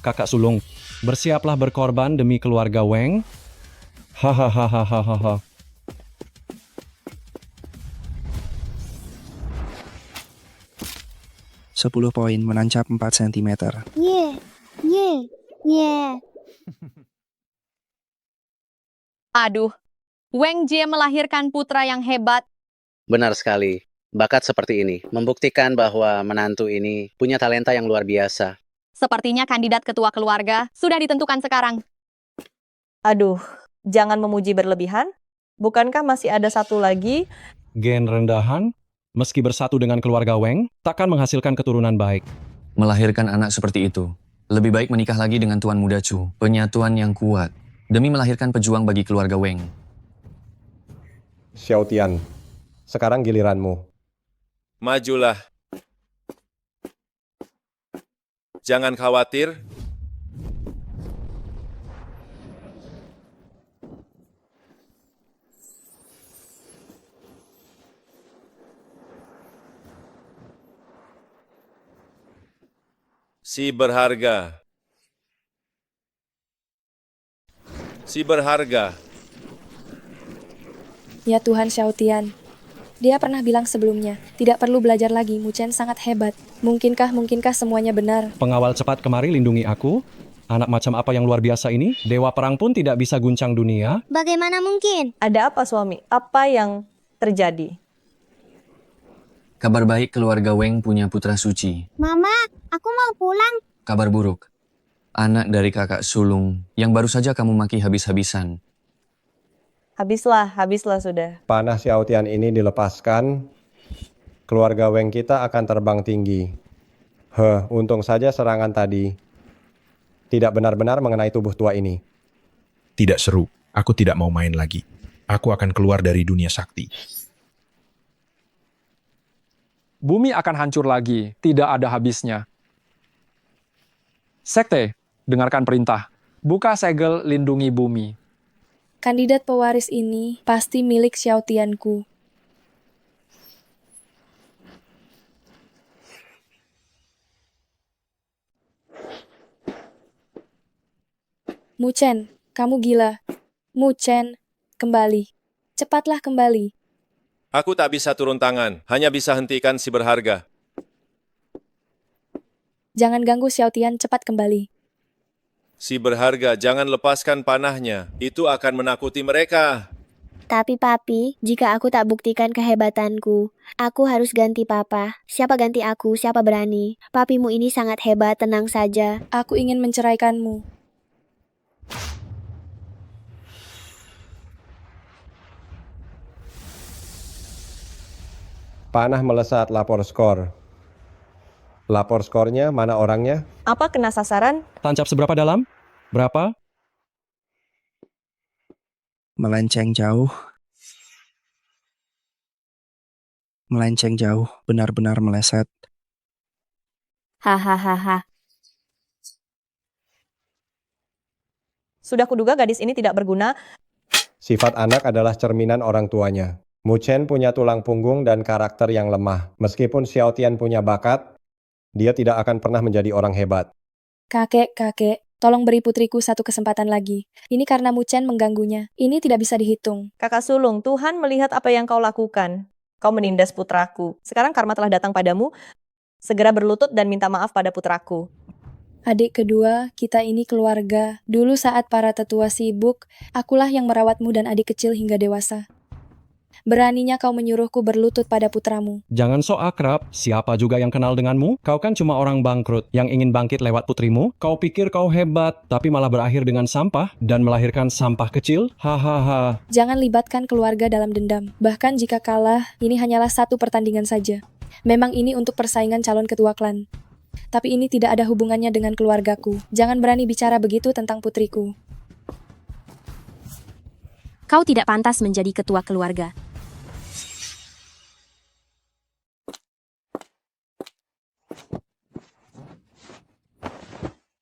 [SPEAKER 15] Kakak sulung, bersiaplah berkorban demi keluarga Weng. Hahaha.
[SPEAKER 17] 10 poin, menancap 4 cm.
[SPEAKER 8] Aduh, Weng Jie melahirkan putra yang hebat.
[SPEAKER 18] Benar sekali. Bakat seperti ini membuktikan bahwa menantu ini punya talenta yang luar biasa.
[SPEAKER 8] Sepertinya kandidat ketua keluarga sudah ditentukan sekarang.
[SPEAKER 19] Aduh, jangan memuji berlebihan. Bukankah masih ada satu lagi?
[SPEAKER 15] Gen rendahan, meski bersatu dengan keluarga Weng, takkan menghasilkan keturunan baik.
[SPEAKER 7] Melahirkan anak seperti itu, lebih baik menikah lagi dengan Tuan Muda Chu, penyatuan yang kuat, demi melahirkan pejuang bagi keluarga Weng.
[SPEAKER 14] Xiao Tian, sekarang giliranmu.
[SPEAKER 2] Majulah. Jangan khawatir. Si berharga. Si berharga.
[SPEAKER 5] Ya Tuhan Xiao Tian. Dia pernah bilang sebelumnya, tidak perlu belajar lagi, Muchen sangat hebat. Mungkinkah semuanya benar?
[SPEAKER 15] Pengawal cepat kemari lindungi aku. Anak macam apa yang luar biasa ini? Dewa perang pun tidak bisa guncang dunia.
[SPEAKER 10] Bagaimana mungkin?
[SPEAKER 19] Ada apa suami? Apa yang terjadi?
[SPEAKER 7] Kabar baik, keluarga Weng punya putra suci.
[SPEAKER 10] Mama, aku mau pulang.
[SPEAKER 7] Kabar buruk, anak dari kakak sulung yang baru saja kamu maki habis-habisan.
[SPEAKER 19] Habislah sudah.
[SPEAKER 14] Panah Xiaotian ini dilepaskan, keluarga Weng kita akan terbang tinggi. Untung saja serangan tadi tidak benar-benar mengenai tubuh tua ini.
[SPEAKER 11] Tidak seru. Aku tidak mau main lagi. Aku akan keluar dari dunia sakti.
[SPEAKER 3] Bumi akan hancur lagi, tidak ada habisnya. Sekte, dengarkan perintah. Buka segel lindungi bumi.
[SPEAKER 5] Kandidat pewaris ini pasti milik Xiaotianku. Muchen, kamu gila. Muchen, kembali. Cepatlah kembali.
[SPEAKER 2] Aku tak bisa turun tangan, hanya bisa hentikan si berharga.
[SPEAKER 5] Jangan ganggu Xiaotian, cepat kembali.
[SPEAKER 2] Si berharga, jangan lepaskan panahnya. Itu akan menakuti mereka.
[SPEAKER 1] Tapi papi, jika aku tak buktikan kehebatanku, aku harus ganti papa. Siapa ganti aku, siapa berani? Papimu ini sangat hebat, tenang saja.
[SPEAKER 5] Aku ingin menceraikanmu.
[SPEAKER 14] Panah melesat, lapor skor. Lapor skornya, mana orangnya?
[SPEAKER 19] Apa kena sasaran?
[SPEAKER 15] Tancap seberapa dalam? Berapa?
[SPEAKER 17] Melenceng jauh. Melenceng jauh, benar-benar meleset.
[SPEAKER 19] Hahaha. Sudah kuduga gadis ini tidak berguna.
[SPEAKER 14] Sifat anak adalah cerminan orang tuanya. Muchen punya tulang punggung dan karakter yang lemah. Meskipun Xiaotian punya bakat, dia tidak akan pernah menjadi orang hebat.
[SPEAKER 5] Kakek, tolong beri putriku satu kesempatan lagi. Ini karena Muchen mengganggunya. Ini tidak bisa dihitung.
[SPEAKER 19] Kakak sulung, Tuhan melihat apa yang kau lakukan. Kau menindas putraku. Sekarang karma telah datang padamu. Segera berlutut dan minta maaf pada putraku.
[SPEAKER 5] Adik kedua, kita ini keluarga. Dulu saat para tetua sibuk, akulah yang merawatmu dan adik kecil hingga dewasa. Beraninya kau menyuruhku berlutut pada putramu.
[SPEAKER 15] Jangan sok akrab, siapa juga yang kenal denganmu? Kau kan cuma orang bangkrut yang ingin bangkit lewat putrimu. Kau pikir kau hebat, tapi malah berakhir dengan sampah dan melahirkan sampah kecil? Hahaha.
[SPEAKER 5] Jangan libatkan keluarga dalam dendam. Bahkan jika kalah, ini hanyalah satu pertandingan saja. Memang ini untuk persaingan calon ketua klan. Tapi ini tidak ada hubungannya dengan keluargaku. Jangan berani bicara begitu tentang putriku.
[SPEAKER 4] Kau tidak pantas menjadi ketua keluarga.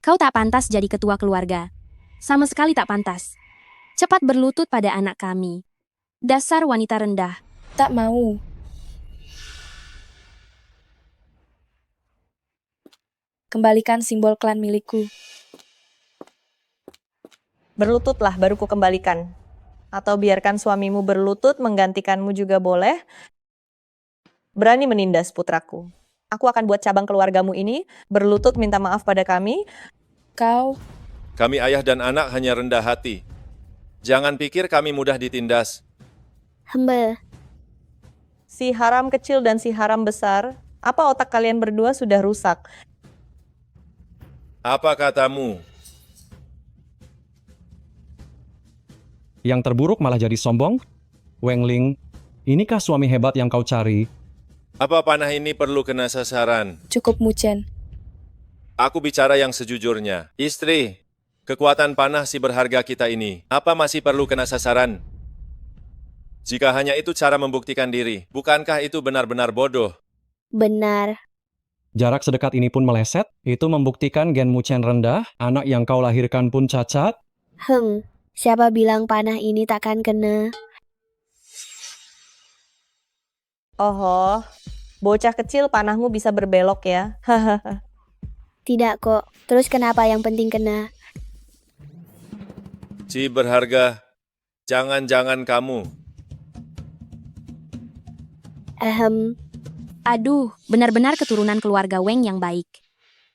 [SPEAKER 4] Kau tak pantas jadi ketua keluarga. Sama sekali tak pantas. Cepat berlutut pada anak kami. Dasar wanita rendah.
[SPEAKER 5] Tak mau. Kembalikan simbol klan milikku.
[SPEAKER 19] Berlututlah baru ku kembalikan. Atau biarkan suamimu berlutut menggantikanmu juga boleh. Berani menindas putraku. Aku akan buat cabang keluargamu ini berlutut minta maaf pada kami.
[SPEAKER 5] Kau.
[SPEAKER 2] Kami ayah dan anak hanya rendah hati. Jangan pikir kami mudah ditindas.
[SPEAKER 19] Si haram kecil dan si haram besar, apa otak kalian berdua sudah rusak?
[SPEAKER 2] Apa katamu?
[SPEAKER 15] Yang terburuk malah jadi sombong? Weng Ling, inikah suami hebat yang kau cari?
[SPEAKER 2] Apa panah ini perlu kena sasaran?
[SPEAKER 5] Cukup, Muchen.
[SPEAKER 2] Aku bicara yang sejujurnya. Istri, kekuatan panah si berharga kita ini, apa masih perlu kena sasaran? Jika hanya itu cara membuktikan diri, bukankah itu benar-benar bodoh?
[SPEAKER 1] Benar.
[SPEAKER 15] Jarak sedekat ini pun meleset, itu membuktikan gen Muchen rendah, anak yang kau lahirkan pun cacat.
[SPEAKER 1] Siapa bilang panah ini takkan kena?
[SPEAKER 19] Oho, bocah kecil panahmu bisa berbelok ya.
[SPEAKER 1] Tidak kok. Terus kenapa yang penting kena?
[SPEAKER 2] Si berharga, jangan-jangan kamu.
[SPEAKER 4] Aduh, benar-benar keturunan keluarga Weng yang baik.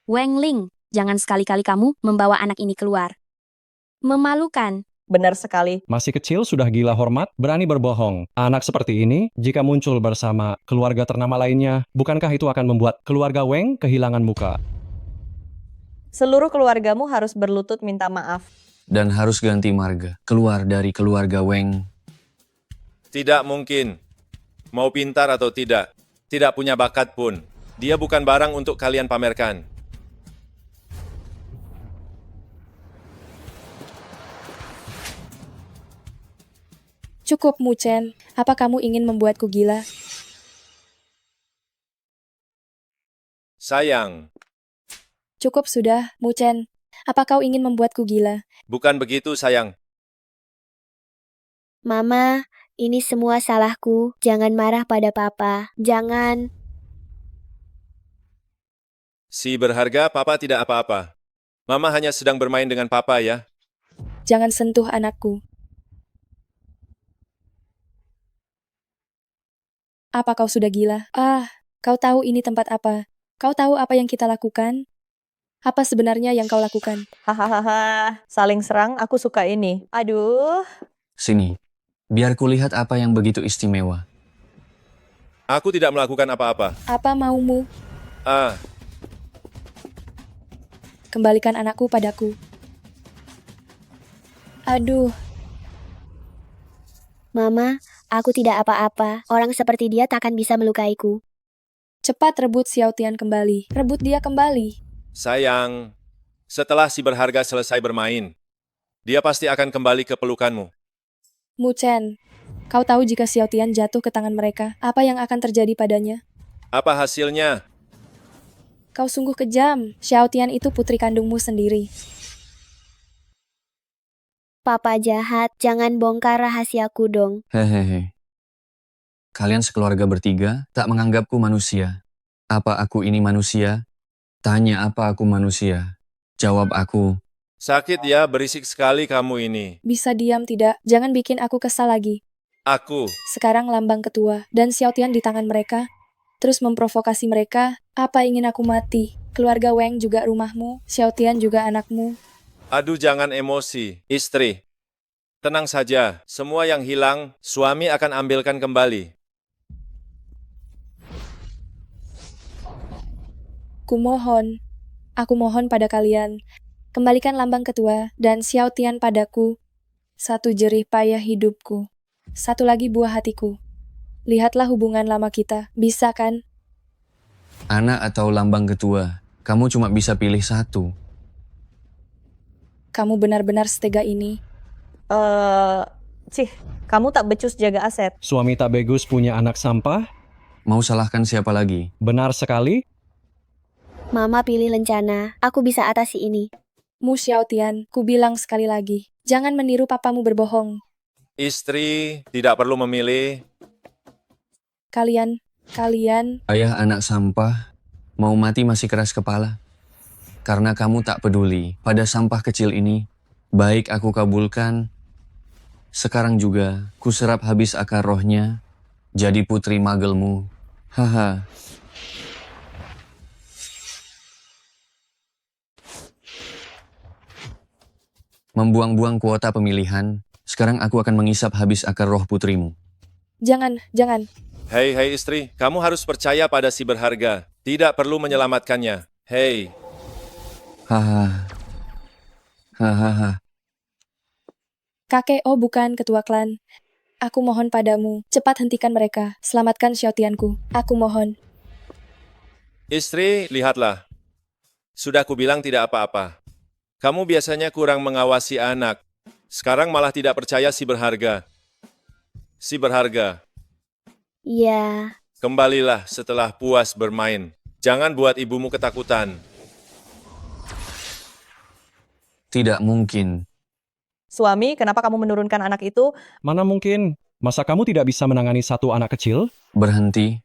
[SPEAKER 4] Weng Ling, jangan sekali-kali kamu membawa anak ini keluar. Memalukan.
[SPEAKER 19] Benar sekali.
[SPEAKER 15] Masih kecil sudah gila hormat, berani berbohong. Anak seperti ini, jika muncul bersama keluarga ternama lainnya, bukankah itu akan membuat keluarga Weng kehilangan muka?
[SPEAKER 19] Seluruh keluargamu harus berlutut minta maaf.
[SPEAKER 7] Dan harus ganti marga. Keluar dari keluarga Weng.
[SPEAKER 2] Tidak mungkin. Mau pintar atau tidak, tidak punya bakat pun. Dia bukan barang untuk kalian pamerkan.
[SPEAKER 5] Cukup, Muchen. Apa kamu ingin membuatku gila?
[SPEAKER 2] Sayang,
[SPEAKER 5] Cukup sudah, Muchen. Apa kau ingin membuatku gila?
[SPEAKER 2] bukan begitu sayang.
[SPEAKER 1] Mama, ini semua salahku. Jangan marah pada papa. Jangan.
[SPEAKER 2] Si berharga, papa tidak apa-apa. Mama hanya sedang bermain dengan papa ya.
[SPEAKER 5] Jangan sentuh anakku. Apa kau sudah gila? Kau tahu ini tempat apa? Kau tahu apa yang kita lakukan? Apa sebenarnya yang kau lakukan?
[SPEAKER 19] Hahaha, saling serang, aku suka ini. Aduh.
[SPEAKER 7] Sini, biar kulihat apa yang begitu istimewa.
[SPEAKER 2] Aku tidak melakukan apa-apa.
[SPEAKER 5] Apa maumu? Kembalikan anakku padaku. Aduh.
[SPEAKER 1] Mama, aku tidak apa-apa. Orang seperti dia takkan bisa melukaiku.
[SPEAKER 5] Cepat rebut Xiao Tian kembali. Rebut dia kembali.
[SPEAKER 2] Sayang, setelah si berharga selesai bermain, dia pasti akan kembali ke pelukanmu.
[SPEAKER 5] Muchen, kau tahu jika Xiao Tian jatuh ke tangan mereka, apa yang akan terjadi padanya?
[SPEAKER 2] Apa hasilnya?
[SPEAKER 5] Kau sungguh kejam. Xiao Tian itu putri kandungmu sendiri.
[SPEAKER 1] Papa jahat, jangan bongkar rahasiaku dong.
[SPEAKER 7] Hehehe. Kalian sekeluarga bertiga tak menganggapku manusia. Apa aku ini manusia? Tanya apa aku manusia. Jawab aku.
[SPEAKER 2] Sakit ya, berisik sekali kamu ini.
[SPEAKER 5] Bisa diam tidak? Jangan bikin aku kesal lagi.
[SPEAKER 2] Aku.
[SPEAKER 5] Sekarang lambang ketua dan Xiao Tian di tangan mereka. Terus memprovokasi mereka. Apa ingin aku mati? Keluarga Wang juga rumahmu. Xiao Tian juga anakmu.
[SPEAKER 2] Aduh, jangan emosi. Istri, tenang saja. Semua yang hilang, suami akan ambilkan kembali.
[SPEAKER 5] Aku mohon pada kalian, kembalikan lambang ketua dan Xiao Tian padaku. Satu jerih payah hidupku, satu lagi buah hatiku. Lihatlah hubungan lama kita, bisa kan?
[SPEAKER 7] Anak atau lambang ketua, kamu cuma bisa pilih satu.
[SPEAKER 5] Kamu benar-benar setega ini.
[SPEAKER 19] Kamu tak becus jaga aset.
[SPEAKER 15] Suami tak bagus punya anak sampah?
[SPEAKER 7] Mau salahkan siapa lagi?
[SPEAKER 15] Benar sekali.
[SPEAKER 1] Mama pilih lencana. Aku bisa atasi ini.
[SPEAKER 5] Mu Xiao Tian, ku bilang sekali lagi, jangan meniru papamu berbohong.
[SPEAKER 2] Istri tidak perlu memilih.
[SPEAKER 5] Kalian,
[SPEAKER 7] Ayah anak sampah, mau mati masih keras kepala. Karena kamu tak peduli pada sampah kecil ini, baik aku kabulkan. Sekarang juga, ku serap habis akar rohnya, jadi putri magelmu. Haha. Membuang-buang kuota pemilihan, sekarang aku akan mengisap habis akar roh putrimu.
[SPEAKER 5] jangan.
[SPEAKER 2] Hei istri, kamu harus percaya pada si berharga. Tidak perlu menyelamatkannya. Hei.
[SPEAKER 7] Haha. Hahaha.
[SPEAKER 5] Kakek O bukan ketua klan. Aku mohon padamu, cepat hentikan mereka. Selamatkan Xiao Tianku. Aku mohon.
[SPEAKER 2] Istri, lihatlah. Sudah kubilang tidak apa-apa. Kamu biasanya kurang mengawasi anak. Sekarang malah tidak percaya si berharga. Si berharga,
[SPEAKER 1] Iya.
[SPEAKER 2] kembalilah setelah puas bermain. Jangan buat ibumu ketakutan.
[SPEAKER 7] Tidak mungkin.
[SPEAKER 19] Suami, kenapa kamu menurunkan anak itu?
[SPEAKER 15] Mana mungkin? Masa kamu tidak bisa menangani satu anak kecil?
[SPEAKER 7] Berhenti.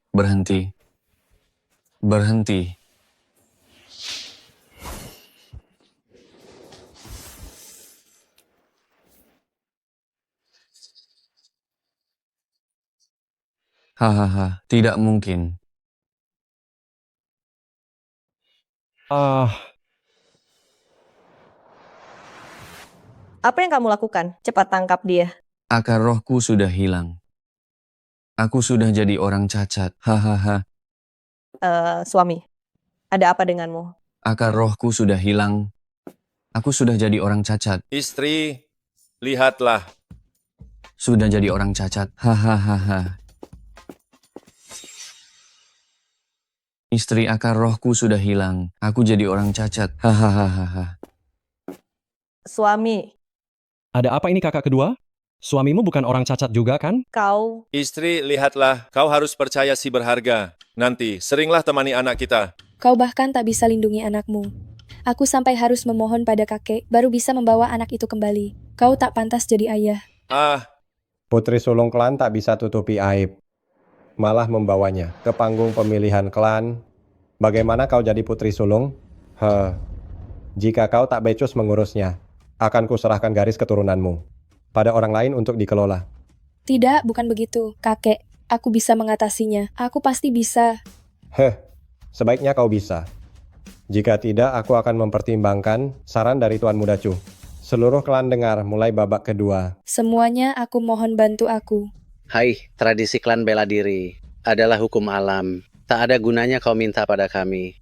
[SPEAKER 7] Hahaha, tidak mungkin.
[SPEAKER 19] Apa yang kamu lakukan? Cepat tangkap dia.
[SPEAKER 7] Akar rohku sudah hilang. Aku sudah jadi orang cacat. Hahaha.
[SPEAKER 19] Suami, ada apa denganmu?
[SPEAKER 7] Akar rohku sudah hilang. Aku sudah jadi orang cacat.
[SPEAKER 2] Istri, lihatlah.
[SPEAKER 7] sudah jadi orang cacat. Hahaha. Istri akar rohku sudah hilang. Aku jadi orang cacat. Hahaha.
[SPEAKER 19] Suami,
[SPEAKER 15] Ada apa ini kakak kedua? Suamimu bukan orang cacat juga kan?
[SPEAKER 19] kau
[SPEAKER 2] Istri, lihatlah, kau harus percaya si berharga. Nanti, seringlah temani anak kita.
[SPEAKER 5] Kau bahkan tak bisa lindungi anakmu. Aku sampai harus memohon pada kakek, baru bisa membawa anak itu kembali. Kau tak pantas jadi ayah.
[SPEAKER 14] Putri sulung klan tak bisa tutupi aib, malah membawanya ke panggung pemilihan klan. Bagaimana kau jadi putri sulung? Jika kau tak becus mengurusnya, akan kuserahkan garis keturunanmu pada orang lain untuk dikelola.
[SPEAKER 5] Tidak, bukan begitu. Kakek, aku bisa mengatasinya. Aku pasti bisa.
[SPEAKER 14] Sebaiknya kau bisa. Jika tidak, aku akan mempertimbangkan saran dari Tuan Muda Chu. Seluruh klan dengar mulai babak kedua.
[SPEAKER 5] Semuanya aku mohon bantu aku.
[SPEAKER 18] Hai, tradisi klan bela diri adalah hukum alam. Tak ada gunanya kau minta pada kami.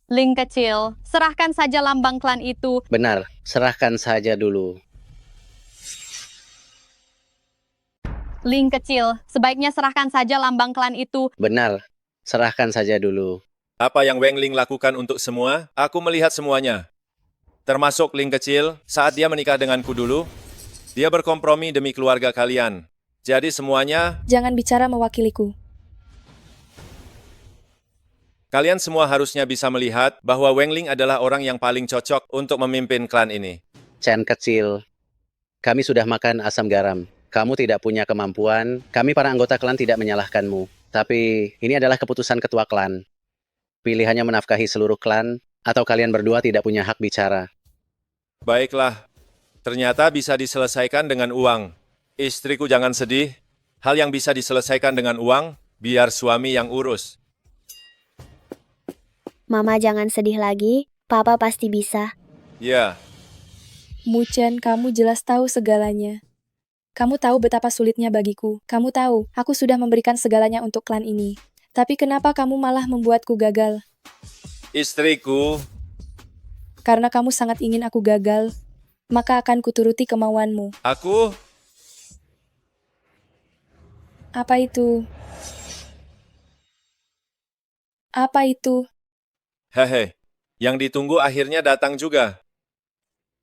[SPEAKER 20] Ling kecil, serahkan saja lambang klan itu.
[SPEAKER 18] Benar, serahkan saja dulu.
[SPEAKER 20] Ling kecil, sebaiknya serahkan saja lambang klan itu.
[SPEAKER 18] Benar, serahkan saja dulu.
[SPEAKER 2] Apa yang Weng Ling lakukan untuk semua, aku melihat semuanya. Termasuk Ling kecil, saat dia menikah denganku dulu, dia berkompromi demi keluarga kalian. Jadi semuanya,
[SPEAKER 5] Jangan bicara mewakiliku.
[SPEAKER 2] kalian semua harusnya bisa melihat bahwa Weng Ling adalah orang yang paling cocok untuk memimpin klan ini.
[SPEAKER 18] Chen kecil, kami sudah makan asam garam. Kamu tidak punya kemampuan, kami para anggota klan tidak menyalahkanmu. Tapi ini adalah keputusan ketua klan. Pilihannya menafkahi seluruh klan, atau kalian berdua tidak punya hak bicara.
[SPEAKER 2] Baiklah, ternyata bisa diselesaikan dengan uang. Istriku jangan sedih, hal yang bisa diselesaikan dengan uang, biar suami yang urus.
[SPEAKER 1] Mama jangan sedih lagi, Papa pasti bisa.
[SPEAKER 2] Ya,
[SPEAKER 5] Muchen, kamu jelas tahu segalanya. Kamu tahu betapa sulitnya bagiku. Kamu tahu, aku sudah memberikan segalanya untuk klan ini. Tapi kenapa kamu malah membuatku gagal?
[SPEAKER 2] istriku,
[SPEAKER 5] Karena kamu sangat ingin aku gagal, maka akan kuturuti kemauanmu.
[SPEAKER 2] aku,
[SPEAKER 5] Apa itu? Apa itu?
[SPEAKER 2] hehe, yang ditunggu akhirnya datang juga.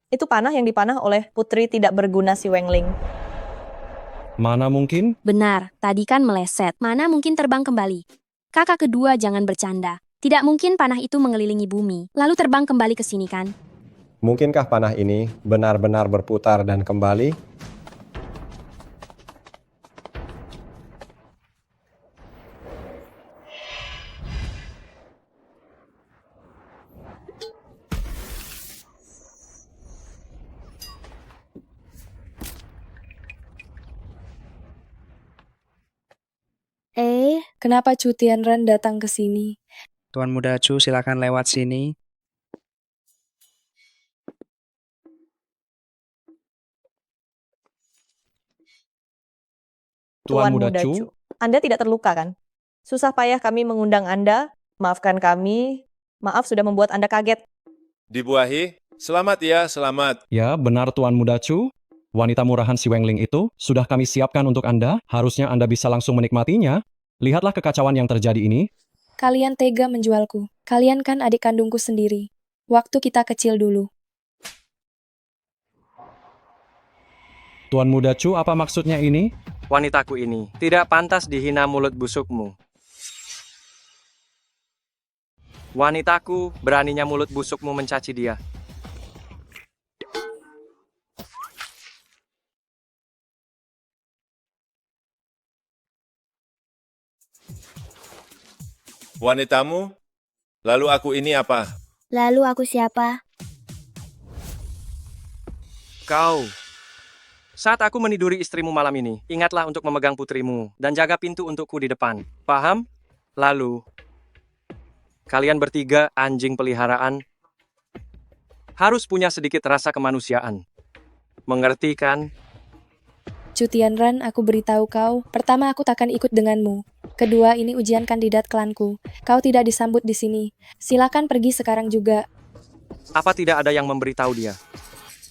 [SPEAKER 19] itu panah yang dipanah oleh putri tidak berguna si Weng Ling.
[SPEAKER 15] Mana mungkin?
[SPEAKER 4] Benar, tadi kan meleset. Mana mungkin terbang kembali? Kakak kedua jangan bercanda. Tidak mungkin panah itu mengelilingi bumi, lalu terbang kembali ke sini kan?
[SPEAKER 14] Mungkinkah panah ini benar-benar berputar dan kembali?
[SPEAKER 5] Kenapa Chu Tianran datang ke sini?
[SPEAKER 17] Tuan Muda Chu, silakan lewat sini.
[SPEAKER 5] Tuan Muda Chu,
[SPEAKER 19] Anda tidak terluka kan? Susah payah kami mengundang Anda. Maafkan kami. Maaf sudah membuat Anda kaget.
[SPEAKER 2] Dibuahi, selamat ya, selamat.
[SPEAKER 15] Ya, benar Tuan Muda Chu. Wanita murahan si Weng Ling itu sudah kami siapkan untuk Anda. Harusnya Anda bisa langsung menikmatinya. Lihatlah kekacauan yang terjadi ini.
[SPEAKER 5] Kalian tega menjualku. Kalian kan adik kandungku sendiri. Waktu kita kecil dulu.
[SPEAKER 15] Tuan Muda Chu, apa maksudnya ini?
[SPEAKER 13] Wanitaku ini tidak pantas dihina mulut busukmu. Wanitaku, beraninya mulut busukmu mencaci dia.
[SPEAKER 2] Wanitamu? Lalu aku ini apa?
[SPEAKER 1] Lalu aku siapa?
[SPEAKER 13] Kau. Saat aku meniduri istrimu malam ini, ingatlah untuk memegang putrimu dan jaga pintu untukku di depan. Paham? Lalu, kalian bertiga anjing peliharaan harus punya sedikit rasa kemanusiaan. Mengerti kan?
[SPEAKER 5] Chu Tianran, aku beritahu kau. Pertama, aku takkan ikut denganmu. Kedua, ini ujian kandidat klanku. Kau tidak disambut di sini. Silakan pergi sekarang juga.
[SPEAKER 13] Apa tidak ada yang memberitahu dia?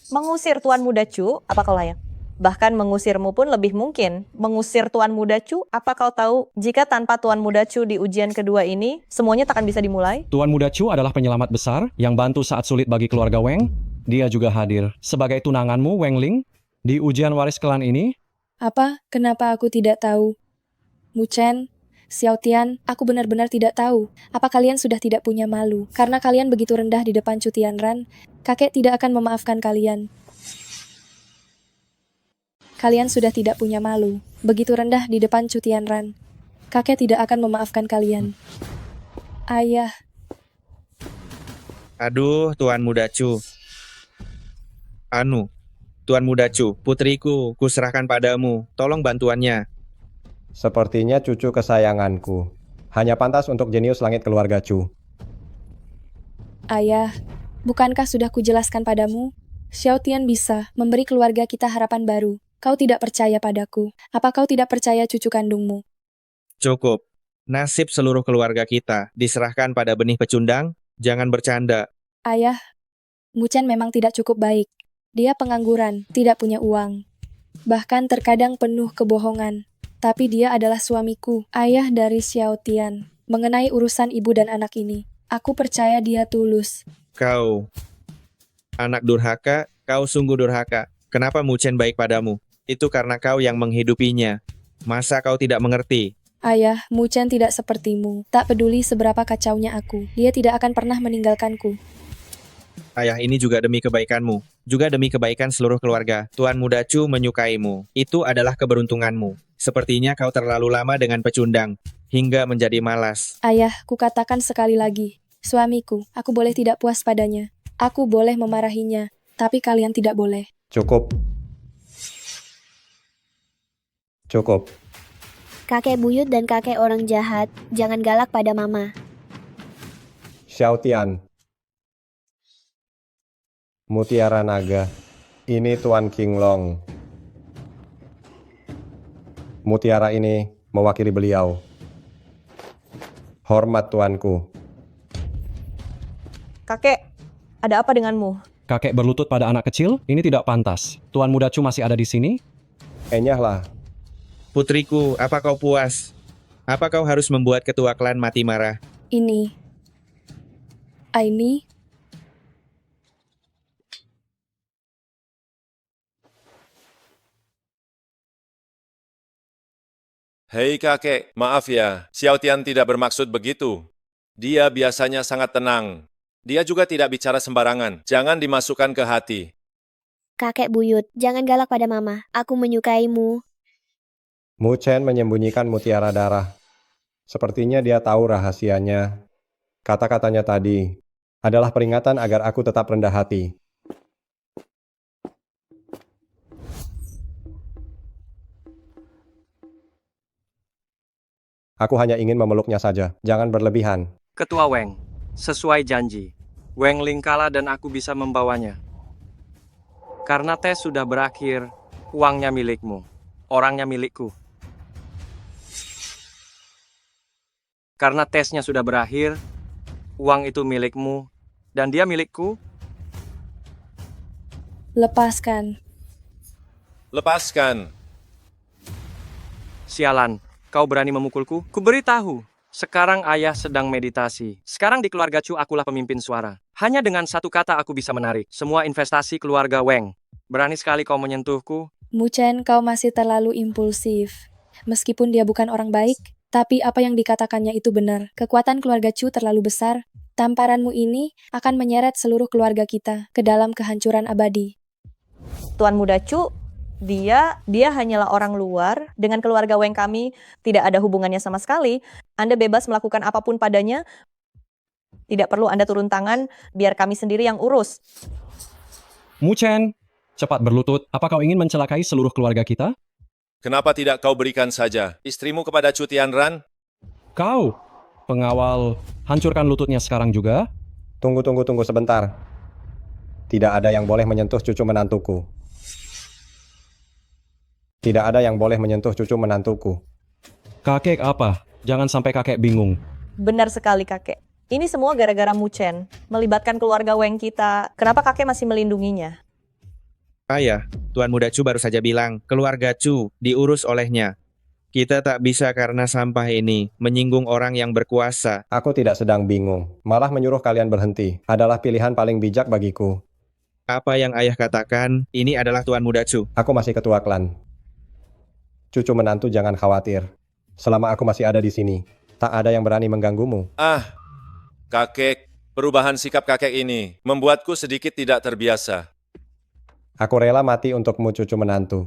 [SPEAKER 19] Mengusir Tuan Muda Chu, apa kau layak? Bahkan mengusirmu pun lebih mungkin. Mengusir Tuan Muda Chu, apa kau tahu jika tanpa Tuan Muda Chu di ujian kedua ini, semuanya takkan bisa dimulai?
[SPEAKER 15] Tuan Muda Chu adalah penyelamat besar yang bantu saat sulit bagi keluarga Weng. Dia juga hadir sebagai tunanganmu, Weng Ling, di ujian waris klan ini.
[SPEAKER 5] Apa? Kenapa aku tidak tahu? Mu Chen, Xiao Tian, aku benar-benar tidak tahu. Apa kalian sudah tidak punya malu? Karena kalian begitu rendah di depan Chu Tianran, kakek tidak akan memaafkan kalian. Kalian sudah tidak punya malu. Begitu rendah di depan Chu Tianran. Kakek tidak akan memaafkan kalian. Ayah.
[SPEAKER 12] Aduh, Tuan Muda Chu. Tuan Muda Chu, putriku, kuserahkan padamu. Tolong bantuannya.
[SPEAKER 14] Sepertinya cucu kesayanganku. Hanya pantas untuk jenius langit keluarga Chu.
[SPEAKER 5] Ayah, bukankah sudah kujelaskan padamu? Xiao Tian bisa memberi keluarga kita harapan baru. Kau tidak percaya padaku. Apa kau tidak percaya cucu kandungmu?
[SPEAKER 12] Cukup. Nasib seluruh keluarga kita diserahkan pada benih pecundang. Jangan bercanda.
[SPEAKER 5] Ayah, Mu Chen memang tidak cukup baik. Dia pengangguran, tidak punya uang. Bahkan terkadang penuh kebohongan. Tapi dia adalah suamiku, ayah dari Xiao Tian. Mengenai urusan ibu dan anak ini, aku percaya dia tulus.
[SPEAKER 12] Kau, anak durhaka, kau sungguh durhaka. Kenapa Mu Chen baik padamu? Itu karena kau yang menghidupinya. Masa kau tidak mengerti?
[SPEAKER 5] Ayah, Mu Chen tidak sepertimu. Tak peduli seberapa kacaunya aku, dia tidak akan pernah meninggalkanku.
[SPEAKER 12] Ayah, ini juga demi kebaikanmu. Juga demi kebaikan seluruh keluarga. Tuan Muda Chu menyukaimu. Itu adalah keberuntunganmu. Sepertinya kau terlalu lama dengan pecundang, hingga menjadi malas.
[SPEAKER 5] Ayah, kukatakan sekali lagi. Suamiku, aku boleh tidak puas padanya. Aku boleh memarahinya, tapi kalian tidak boleh.
[SPEAKER 14] Cukup. Cukup.
[SPEAKER 1] Kakek buyut dan kakek orang jahat, jangan galak pada mama.
[SPEAKER 14] Xiao Tian. Mutiara Naga. Ini Tuan King Long. Mutiara ini mewakili beliau. Hormat tuanku.
[SPEAKER 19] Kakek, ada apa denganmu?
[SPEAKER 15] Kakek berlutut pada anak kecil? Ini tidak pantas. Tuan Muda Chu masih ada di sini?
[SPEAKER 14] Enyahlah.
[SPEAKER 12] Putriku, apa kau puas? Apa kau harus membuat ketua klan mati marah?
[SPEAKER 5] Ini. Aini.
[SPEAKER 2] Hei kakek, maaf ya, Xiao Tian tidak bermaksud begitu. Dia biasanya sangat tenang. Dia juga tidak bicara sembarangan. Jangan dimasukkan ke hati.
[SPEAKER 1] Kakek buyut, jangan galak pada mama. Aku menyukaimu.
[SPEAKER 14] Mu Chen menyembunyikan mutiara darah. Sepertinya dia tahu rahasianya. Kata-katanya tadi adalah peringatan agar aku tetap rendah hati. Aku hanya ingin memeluknya saja. Jangan berlebihan.
[SPEAKER 13] Ketua Weng, sesuai janji, Weng Ling kalah dan aku bisa membawanya. Karena tes sudah berakhir, uangnya milikmu, orangnya milikku. Karena tesnya sudah berakhir, uang itu milikmu, dan dia milikku.
[SPEAKER 5] Lepaskan.
[SPEAKER 2] Lepaskan.
[SPEAKER 13] Sialan, kau berani memukulku? Kuberitahu, sekarang ayah sedang meditasi. Sekarang di keluarga Chu akulah pemimpin suara. Hanya dengan satu kata aku bisa menarik semua investasi keluarga Weng. Berani sekali kau menyentuhku?
[SPEAKER 5] Mu Chen, kau masih terlalu impulsif. Meskipun dia bukan orang baik, tapi apa yang dikatakannya itu benar. Kekuatan keluarga Chu terlalu besar. Tamparanmu ini akan menyeret seluruh keluarga kita ke dalam kehancuran abadi.
[SPEAKER 19] Tuan Muda Chu, dia hanyalah orang luar. Dengan keluarga Weng kami tidak ada hubungannya sama sekali. Anda bebas melakukan apapun padanya. Tidak perlu Anda turun tangan, biar kami sendiri yang urus.
[SPEAKER 15] Mu Chen, cepat berlutut. Apa kau ingin mencelakai seluruh keluarga kita?
[SPEAKER 2] Kenapa tidak kau berikan saja istrimu kepada Chu Tianran?
[SPEAKER 15] Kau, pengawal, hancurkan lututnya sekarang juga.
[SPEAKER 14] Tunggu sebentar. Tidak ada yang boleh menyentuh cucu menantuku. Tidak ada yang boleh menyentuh cucu menantuku.
[SPEAKER 15] Kakek apa? Jangan sampai kakek bingung.
[SPEAKER 19] Benar sekali kakek. Ini semua gara-gara Mu Chen. Melibatkan keluarga Weng kita. Kenapa kakek masih melindunginya?
[SPEAKER 12] Ayah, Tuan Muda Chu baru saja bilang, keluarga Chu diurus olehnya. Kita tak bisa karena sampah ini menyinggung orang yang berkuasa.
[SPEAKER 14] Aku tidak sedang bingung, malah menyuruh kalian berhenti. Adalah pilihan paling bijak bagiku.
[SPEAKER 12] Apa yang ayah katakan, ini adalah Tuan Muda Chu.
[SPEAKER 14] Aku masih ketua klan. Cucu menantu jangan khawatir. Selama aku masih ada di sini, tak ada yang berani mengganggumu.
[SPEAKER 2] Kakek, perubahan sikap kakek ini membuatku sedikit tidak terbiasa.
[SPEAKER 14] Aku rela mati untukmu, cucu menantu.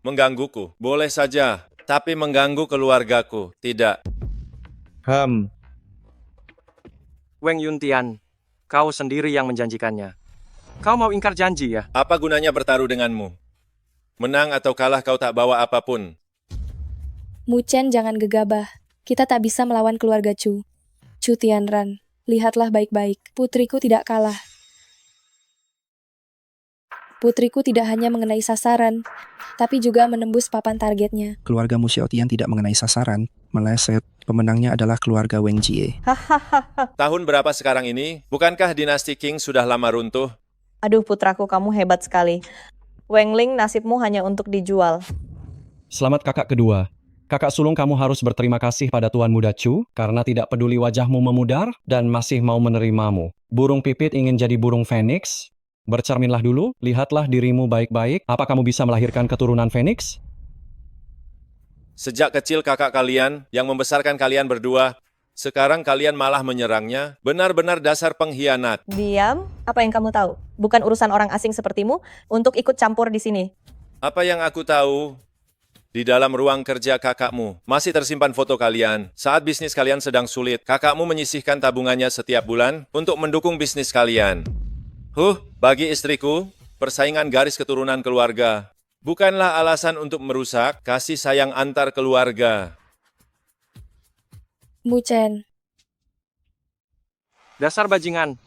[SPEAKER 2] Menggangguku, boleh saja. Tapi mengganggu keluargaku, tidak.
[SPEAKER 13] Weng Yuntian, kau sendiri yang menjanjikannya. Kau mau ingkar janji ya?
[SPEAKER 2] Apa gunanya bertaruh denganmu? Menang atau kalah kau tak bawa apapun.
[SPEAKER 5] Mu Chen jangan gegabah. Kita tak bisa melawan keluarga Chu. Chu Tianran, lihatlah baik-baik. Putriku tidak kalah. Putriku tidak hanya mengenai sasaran, tapi juga menembus papan targetnya.
[SPEAKER 17] Keluarga Mu Xiaotian tidak mengenai sasaran, meleset. Pemenangnya adalah keluarga Weng Jie.
[SPEAKER 2] Tahun berapa sekarang ini? Bukankah dinasti Qing sudah lama runtuh?
[SPEAKER 19] Aduh putraku, kamu hebat sekali. Weng Ling, nasibmu hanya untuk dijual.
[SPEAKER 15] Selamat kakak kedua. Kakak sulung kamu harus berterima kasih pada Tuan Muda Chu karena tidak peduli wajahmu memudar dan masih mau menerimamu. Burung pipit ingin jadi burung Phoenix? Bercerminlah dulu, lihatlah dirimu baik-baik. Apa kamu bisa melahirkan keturunan Phoenix?
[SPEAKER 2] Sejak kecil kakak kalian yang membesarkan kalian berdua, sekarang kalian malah menyerangnya. Benar-benar dasar pengkhianat.
[SPEAKER 19] Diam, apa yang kamu tahu? Bukan urusan orang asing sepertimu untuk ikut campur di sini.
[SPEAKER 2] Apa yang aku tahu, di dalam ruang kerja kakakmu masih tersimpan foto kalian. Saat bisnis kalian sedang sulit, kakakmu menyisihkan tabungannya setiap bulan untuk mendukung bisnis kalian. Bagi istriku, persaingan garis keturunan keluarga bukanlah alasan untuk merusak kasih sayang antar keluarga.
[SPEAKER 5] Mu Chen,
[SPEAKER 13] Dasar bajingan.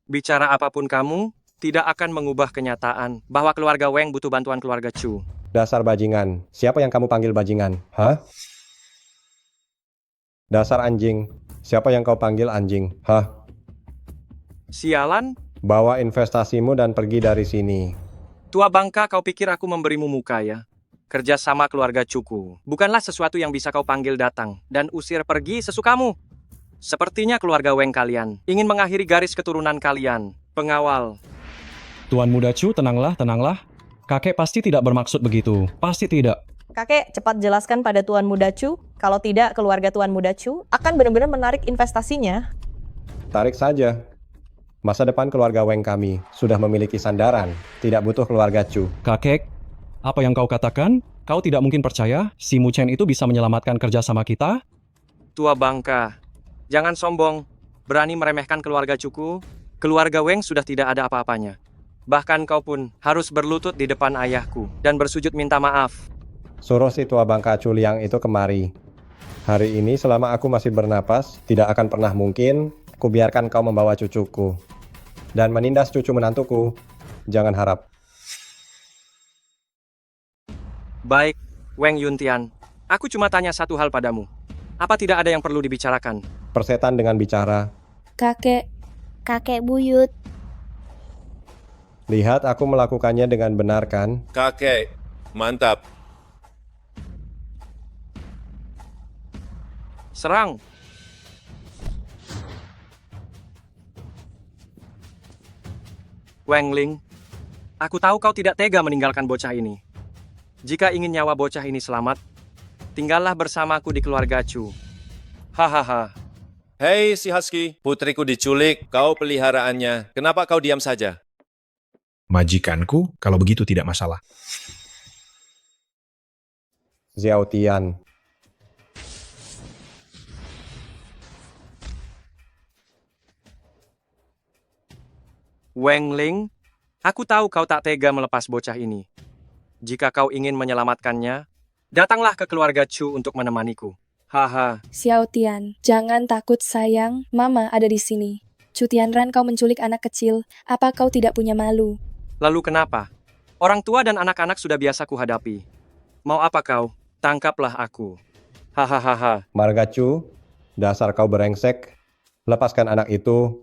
[SPEAKER 13] Bicara apapun kamu, tidak akan mengubah kenyataan bahwa keluarga Weng butuh bantuan keluarga Chu.
[SPEAKER 14] Dasar bajingan. Siapa yang kamu panggil bajingan? Hah? Dasar anjing. Siapa yang kau panggil anjing? Hah?
[SPEAKER 13] Sialan,
[SPEAKER 14] Bawa investasimu dan pergi dari sini.
[SPEAKER 13] tua bangka, kau pikir aku memberimu muka ya? Kerja sama keluarga Cuku bukanlah sesuatu yang bisa kau panggil datang dan usir pergi sesukamu. Sepertinya keluarga Weng kalian ingin mengakhiri garis keturunan kalian. Pengawal.
[SPEAKER 15] Tuan Muda Chu, tenanglah, tenanglah. Kakek pasti tidak bermaksud begitu. Pasti tidak.
[SPEAKER 19] Kakek, cepat jelaskan pada Tuan Muda Chu. Kalau tidak, keluarga Tuan Muda Chu akan benar-benar menarik investasinya.
[SPEAKER 14] Tarik saja. Masa depan keluarga Weng kami sudah memiliki sandaran. Tidak butuh keluarga Chu.
[SPEAKER 15] Kakek, apa yang kau katakan? Kau tidak mungkin percaya si Mu Chen itu bisa menyelamatkan kerjasama kita?
[SPEAKER 13] Tua bangka, jangan sombong. Berani meremehkan keluarga Cuku. Keluarga Weng sudah tidak ada apa-apanya. Bahkan kau pun harus berlutut di depan ayahku dan bersujud minta maaf.
[SPEAKER 14] Suruh si tua bangka Culiang itu kemari. Hari ini selama aku masih bernapas, tidak akan pernah mungkin kubiarkan kau membawa cucuku. Dan menindas cucu menantuku. Jangan harap.
[SPEAKER 13] Baik, Weng Yuntian. Aku cuma tanya satu hal padamu. Apa tidak ada yang perlu dibicarakan?
[SPEAKER 14] Persetan dengan bicara.
[SPEAKER 1] Kakek buyut.
[SPEAKER 14] Lihat aku melakukannya dengan benar kan?
[SPEAKER 2] Kakek, mantap.
[SPEAKER 13] Serang. Weng Ling, aku tahu kau tidak tega meninggalkan bocah ini. Jika ingin nyawa bocah ini selamat, tinggallah bersamaku di keluarga Chu. Hahaha.
[SPEAKER 2] Hei si Husky, putriku diculik, kau peliharaannya. Kenapa kau diam saja?
[SPEAKER 11] Majikanku, kalau begitu tidak masalah.
[SPEAKER 14] Xiao Tian.
[SPEAKER 13] Weng Ling, aku tahu kau tak tega melepas bocah ini. Jika kau ingin menyelamatkannya, datanglah ke keluarga Chu untuk menemaniku. Haha.
[SPEAKER 5] Xiao Tian, jangan takut sayang, Mama ada di sini. Chu Tianran, kau menculik anak kecil. Apa kau tidak punya malu?
[SPEAKER 13] Lalu kenapa? Orang tua dan anak-anak sudah biasa kuhadapi. Mau apa kau? Tangkaplah aku. Hahaha.
[SPEAKER 14] Marga Chu, dasar kau berengsek. Lepaskan anak itu.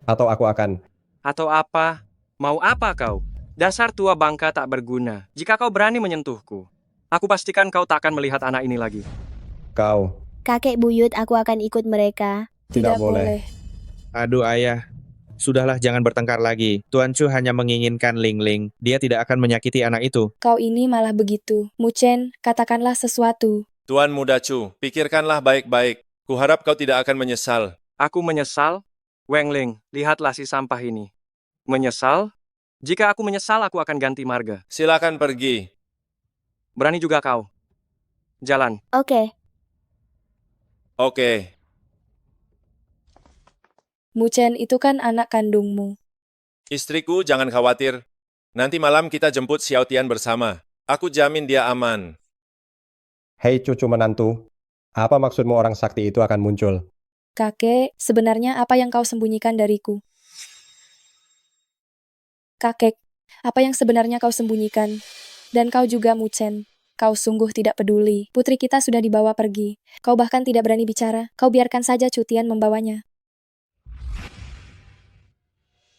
[SPEAKER 14] Atau aku akan...
[SPEAKER 13] Atau apa? Mau apa kau? Dasar tua bangka tak berguna. Jika kau berani menyentuhku, aku pastikan kau tak akan melihat anak ini lagi.
[SPEAKER 14] Kau...
[SPEAKER 1] Kakek buyut, aku akan ikut mereka.
[SPEAKER 14] Tidak boleh.
[SPEAKER 12] Aduh ayah, sudahlah jangan bertengkar lagi. Tuan Chu hanya menginginkan Ling Ling. Dia tidak akan menyakiti anak itu.
[SPEAKER 5] Kau ini malah begitu. Mu Chen, katakanlah sesuatu.
[SPEAKER 2] Tuan Muda Chu, pikirkanlah baik-baik. Kuharap kau tidak akan menyesal.
[SPEAKER 13] Aku menyesal? Weng Ling, lihatlah si sampah ini. Menyesal? Jika aku menyesal, aku akan ganti marga.
[SPEAKER 2] Silakan pergi.
[SPEAKER 13] Berani juga kau. Jalan.
[SPEAKER 1] Oke.
[SPEAKER 2] Oke.
[SPEAKER 5] Mu Chen itu kan anak kandungmu.
[SPEAKER 2] Istriku, jangan khawatir. Nanti malam kita jemput Xiao Tian bersama. Aku jamin dia aman.
[SPEAKER 14] Hei cucu menantu, apa maksudmu orang sakti itu akan muncul?
[SPEAKER 5] Kakek, sebenarnya apa yang kau sembunyikan dariku? Kakek, apa yang sebenarnya kau sembunyikan? Dan kau juga Mu Chen. Kau sungguh tidak peduli. Putri kita sudah dibawa pergi. Kau bahkan tidak berani bicara. Kau biarkan saja Chu Tian membawanya.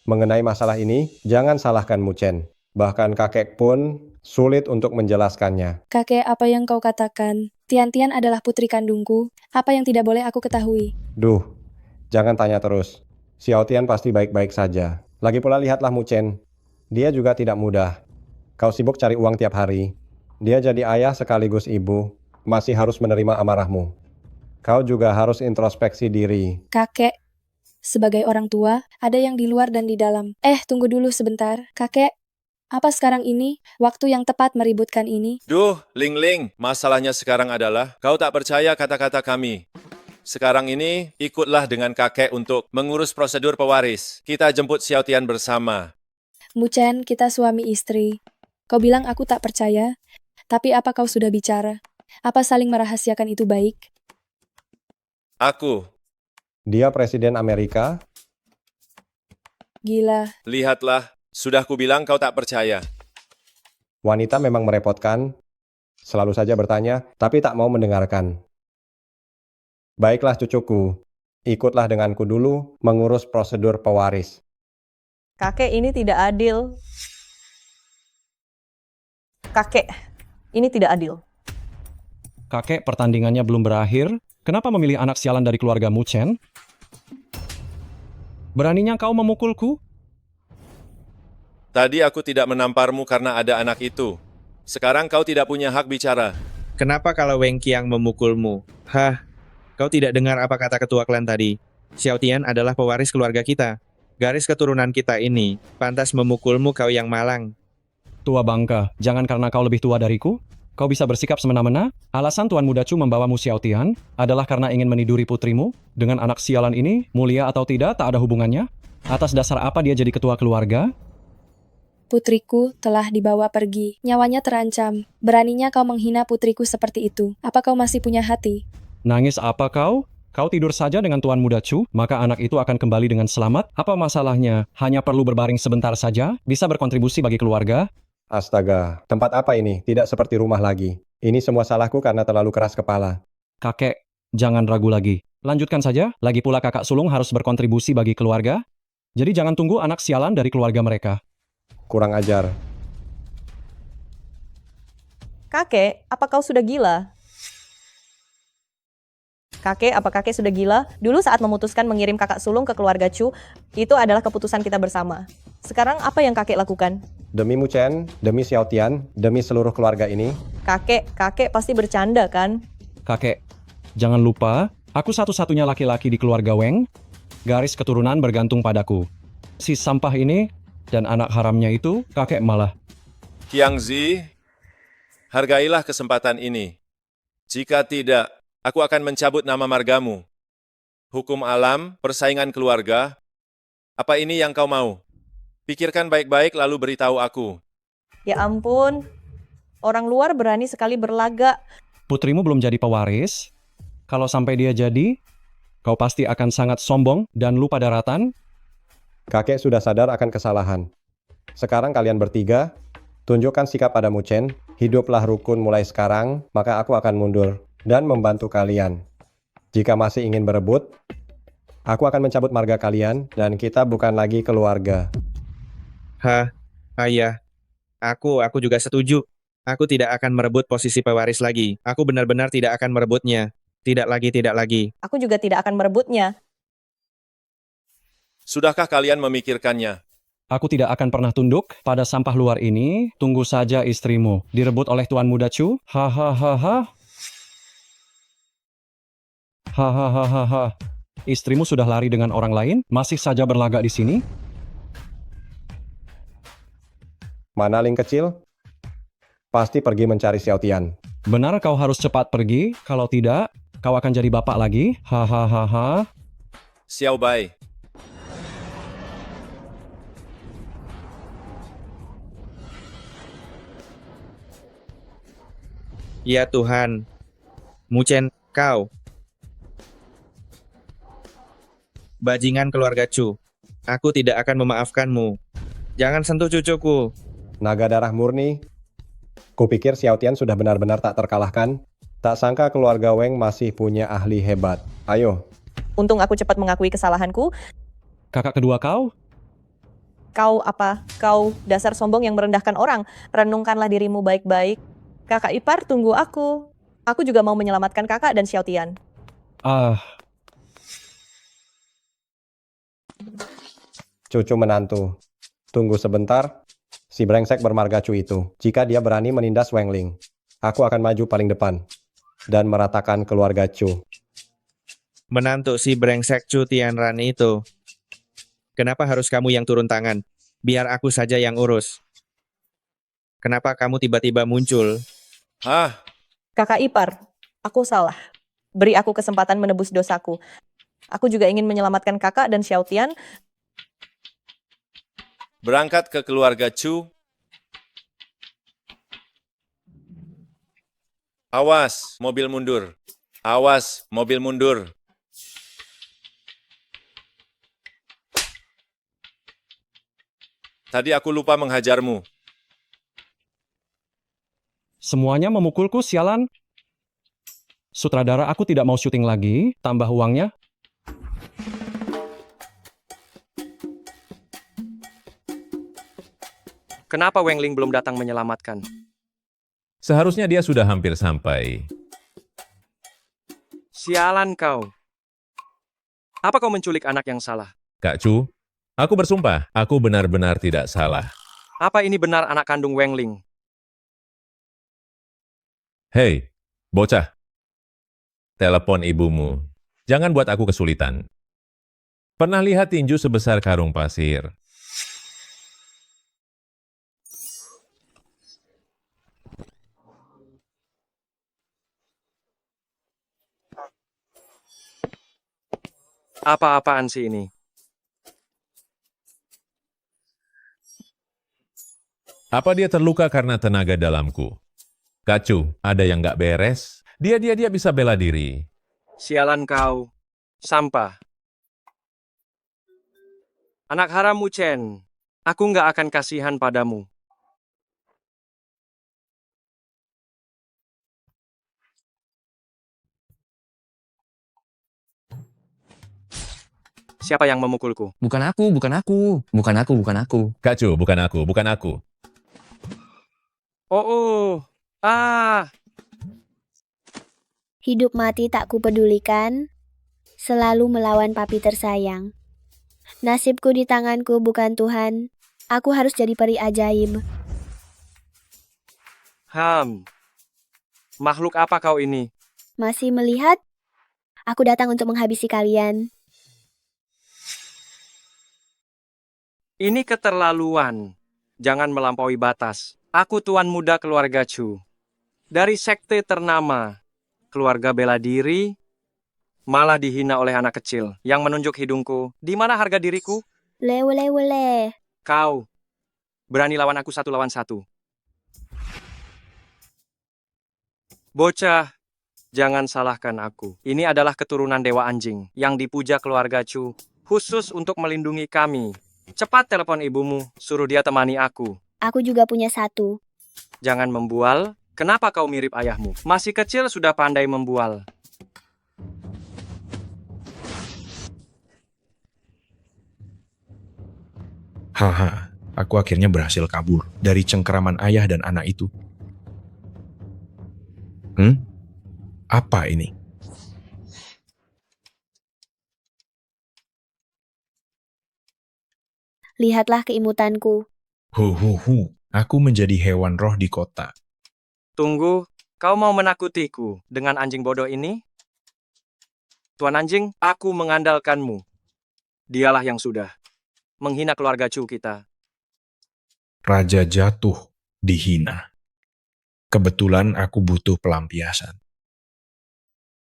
[SPEAKER 14] Mengenai masalah ini, jangan salahkan Mu Chen. Bahkan kakek pun sulit untuk menjelaskannya.
[SPEAKER 5] Kakek, apa yang kau katakan? Tian-Tian adalah putri kandungku. Apa yang tidak boleh aku ketahui?
[SPEAKER 14] Duh, jangan tanya terus. Xiao Tian pasti baik-baik saja. Lagi pula lihatlah Mu Chen. Dia juga tidak mudah. Kau sibuk cari uang tiap hari. Dia jadi ayah sekaligus ibu. Masih harus menerima amarahmu. Kau juga harus introspeksi diri.
[SPEAKER 5] Kakek, sebagai orang tua, ada yang di luar dan di dalam. Tunggu dulu sebentar. Kakek, apa sekarang ini waktu yang tepat meributkan ini?
[SPEAKER 2] Duh, Ling Ling, masalahnya sekarang adalah kau tak percaya kata-kata kami. Sekarang ini, ikutlah dengan kakek untuk mengurus prosedur pewaris. Kita jemput Xiao Tian bersama.
[SPEAKER 5] Mu Chen, kita suami istri. Kau bilang aku tak percaya, tapi apa kau sudah bicara? Apa saling merahasiakan itu baik?
[SPEAKER 2] Aku.
[SPEAKER 14] Dia presiden Amerika?
[SPEAKER 5] Gila.
[SPEAKER 2] Lihatlah, sudah kubilang kau tak percaya.
[SPEAKER 14] Wanita memang merepotkan. Selalu saja bertanya, tapi tak mau mendengarkan. Baiklah cucuku, ikutlah denganku dulu mengurus prosedur pewaris.
[SPEAKER 19] Kakek, ini tidak adil. Kakek, ini tidak adil.
[SPEAKER 15] Kakek, pertandingannya belum berakhir. Kenapa memilih anak sialan dari keluarga Mu Chen? Beraninya kau memukulku?
[SPEAKER 2] Tadi aku tidak menamparmu karena ada anak itu. Sekarang kau tidak punya hak bicara.
[SPEAKER 12] Kenapa kalau Weng Qiang memukulmu? Hah, kau tidak dengar apa kata ketua klan tadi? Xiao Tian adalah pewaris keluarga kita. Garis keturunan kita ini pantas memukulmu kau yang malang.
[SPEAKER 15] Tua bangka, jangan karena kau lebih tua dariku, kau bisa bersikap semena-mena. Alasan Tuan Muda Chu membawamu Xiao Tian adalah karena ingin meniduri putrimu. Dengan anak sialan ini, mulia atau tidak, tak ada hubungannya. Atas dasar apa dia jadi ketua keluarga?
[SPEAKER 5] Putriku telah dibawa pergi. Nyawanya terancam. Beraninya kau menghina putriku seperti itu. Apa kau masih punya hati?
[SPEAKER 15] Nangis apa kau? Kau tidur saja dengan Tuan Muda Chu, maka anak itu akan kembali dengan selamat. Apa masalahnya? Hanya perlu berbaring sebentar saja, bisa berkontribusi bagi keluarga.
[SPEAKER 14] Astaga, tempat apa ini? Tidak seperti rumah lagi. Ini semua salahku karena terlalu keras kepala.
[SPEAKER 15] Kakek, jangan ragu lagi. Lanjutkan saja, lagi pula kakak sulung harus berkontribusi bagi keluarga. Jadi jangan tunggu anak sialan dari keluarga mereka.
[SPEAKER 14] Kurang ajar.
[SPEAKER 19] Kakek, apa kau sudah gila? Kakek, apa kakek sudah gila? Dulu saat memutuskan mengirim kakak sulung ke keluarga Chu, itu adalah keputusan kita bersama. Sekarang apa yang kakek lakukan?
[SPEAKER 14] Demi Mu Chen, demi Xiao Tian, demi seluruh keluarga ini.
[SPEAKER 19] Kakek pasti bercanda kan?
[SPEAKER 15] Kakek, jangan lupa, aku satu-satunya laki-laki di keluarga Weng. Garis keturunan bergantung padaku. Si sampah ini dan anak haramnya itu, kakek malah.
[SPEAKER 2] Qiang Zi, hargailah kesempatan ini. Jika tidak, aku akan mencabut nama margamu. Hukum alam, persaingan keluarga, apa ini yang kau mau? Pikirkan baik-baik lalu beritahu aku.
[SPEAKER 19] Ya ampun, orang luar berani sekali berlagak.
[SPEAKER 15] Putrimu belum jadi pewaris. Kalau sampai dia jadi, kau pasti akan sangat sombong dan lupa daratan.
[SPEAKER 14] Kakek sudah sadar akan kesalahan. Sekarang kalian bertiga, tunjukkan sikap pada Mu Chen. Hiduplah rukun mulai sekarang, maka aku akan mundur dan membantu kalian. Jika masih ingin berebut, Aku akan mencabut marga kalian, dan kita bukan lagi keluarga.
[SPEAKER 12] Hah, ayah. Aku juga setuju. Aku tidak akan merebut posisi pewaris lagi. Aku benar-benar tidak akan merebutnya. Tidak lagi, tidak lagi.
[SPEAKER 19] Aku juga tidak akan merebutnya.
[SPEAKER 2] Sudahkah kalian memikirkannya?
[SPEAKER 15] Aku tidak akan pernah tunduk pada sampah luar ini. Tunggu saja istrimu direbut oleh Tuan Muda Chu. Hahaha. Hahaha. Istrimu sudah lari dengan orang lain, masih saja berlagak di sini?
[SPEAKER 14] Mana Ling kecil? Pasti pergi mencari Xiao Tian.
[SPEAKER 15] Benar kau harus cepat pergi, kalau tidak, kau akan jadi bapak lagi. Hahaha.
[SPEAKER 2] Xiao Bai.
[SPEAKER 12] Ya Tuhan. Muchen, kau. Bajingan keluarga Chu. Aku tidak akan memaafkanmu. Jangan sentuh cucuku.
[SPEAKER 14] Naga darah murni. Kupikir Xiao Tian sudah benar-benar tak terkalahkan. Tak sangka keluarga Weng masih punya ahli hebat. Ayo.
[SPEAKER 19] Untung aku cepat mengakui kesalahanku.
[SPEAKER 15] Kakak kedua kau?
[SPEAKER 19] Kau apa? Kau dasar sombong yang merendahkan orang. Renungkanlah dirimu baik-baik. Kakak ipar, tunggu aku. Aku juga mau menyelamatkan kakak dan Xiao Tian.
[SPEAKER 14] Cucu menantu. Tunggu sebentar. Si brengsek bermarga Chu itu. Jika dia berani menindas Weng Ling, aku akan maju paling depan dan meratakan keluarga Chu.
[SPEAKER 12] Menantu si brengsek Chu Tianran itu. Kenapa harus kamu yang turun tangan? Biar aku saja yang urus. Kenapa kamu tiba-tiba muncul?
[SPEAKER 19] Kakak ipar, aku salah. Beri aku kesempatan menebus dosaku. Aku juga ingin menyelamatkan kakak dan Xiao Tian.
[SPEAKER 2] Berangkat ke keluarga Chu. Awas, mobil mundur. Awas, mobil mundur. Tadi aku lupa menghajarmu.
[SPEAKER 15] Semuanya memukulku, sialan. Sutradara, aku tidak mau syuting lagi. Tambah uangnya.
[SPEAKER 13] Kenapa Weng Ling belum datang menyelamatkan?
[SPEAKER 21] Seharusnya dia sudah hampir sampai.
[SPEAKER 13] Sialan kau. Apa kau menculik anak yang salah?
[SPEAKER 21] Kak Chu, aku bersumpah, aku benar-benar tidak salah.
[SPEAKER 13] Apa ini benar anak kandung Weng Ling?
[SPEAKER 21] Hei, bocah. Telepon ibumu. Jangan buat aku kesulitan. Pernah lihat tinju sebesar karung pasir?
[SPEAKER 13] Apa-apaan sih ini?
[SPEAKER 21] Apa dia terluka karena tenaga dalamku? Kak Chu, ada yang nggak beres? Dia bisa bela diri.
[SPEAKER 13] Sialan kau. Sampah. Anak haram Muchen. Aku nggak akan kasihan padamu. Siapa yang memukulku?
[SPEAKER 7] Bukan aku, bukan aku. Bukan aku, bukan aku.
[SPEAKER 21] Kak Chu, bukan aku, bukan aku.
[SPEAKER 1] Hidup mati tak kupedulikan, selalu melawan papi tersayang. Nasibku di tanganku bukan Tuhan, aku harus jadi peri ajaib.
[SPEAKER 13] Makhluk apa kau ini?
[SPEAKER 1] Masih melihat? Aku datang untuk menghabisi kalian.
[SPEAKER 13] Ini keterlaluan. Jangan melampaui batas. Aku tuan muda keluarga Chu. Dari sekte ternama. Keluarga bela diri. Malah dihina oleh anak kecil yang menunjuk hidungku. Di mana harga diriku?
[SPEAKER 1] Lewele.
[SPEAKER 13] Kau. Berani lawan aku 1 lawan 1. Bocah. Jangan salahkan aku. Ini adalah keturunan dewa anjing yang dipuja keluarga Chu. Khusus untuk melindungi kami. Cepat telepon ibumu, suruh dia temani aku.
[SPEAKER 1] Aku juga punya 1.
[SPEAKER 13] Jangan membual. Kenapa kau mirip ayahmu? Masih kecil sudah pandai membual.
[SPEAKER 11] Haha, aku akhirnya berhasil kabur dari cengkeraman ayah dan anak itu. Apa ini?
[SPEAKER 1] Lihatlah keimutanku.
[SPEAKER 11] Aku menjadi hewan roh di kota.
[SPEAKER 13] Tunggu, kau mau menakutiku dengan anjing bodoh ini? Tuan anjing, aku mengandalkanmu. Dialah yang sudah menghina keluarga Chu kita.
[SPEAKER 11] Raja jatuh, dihina. Kebetulan aku butuh pelampiasan.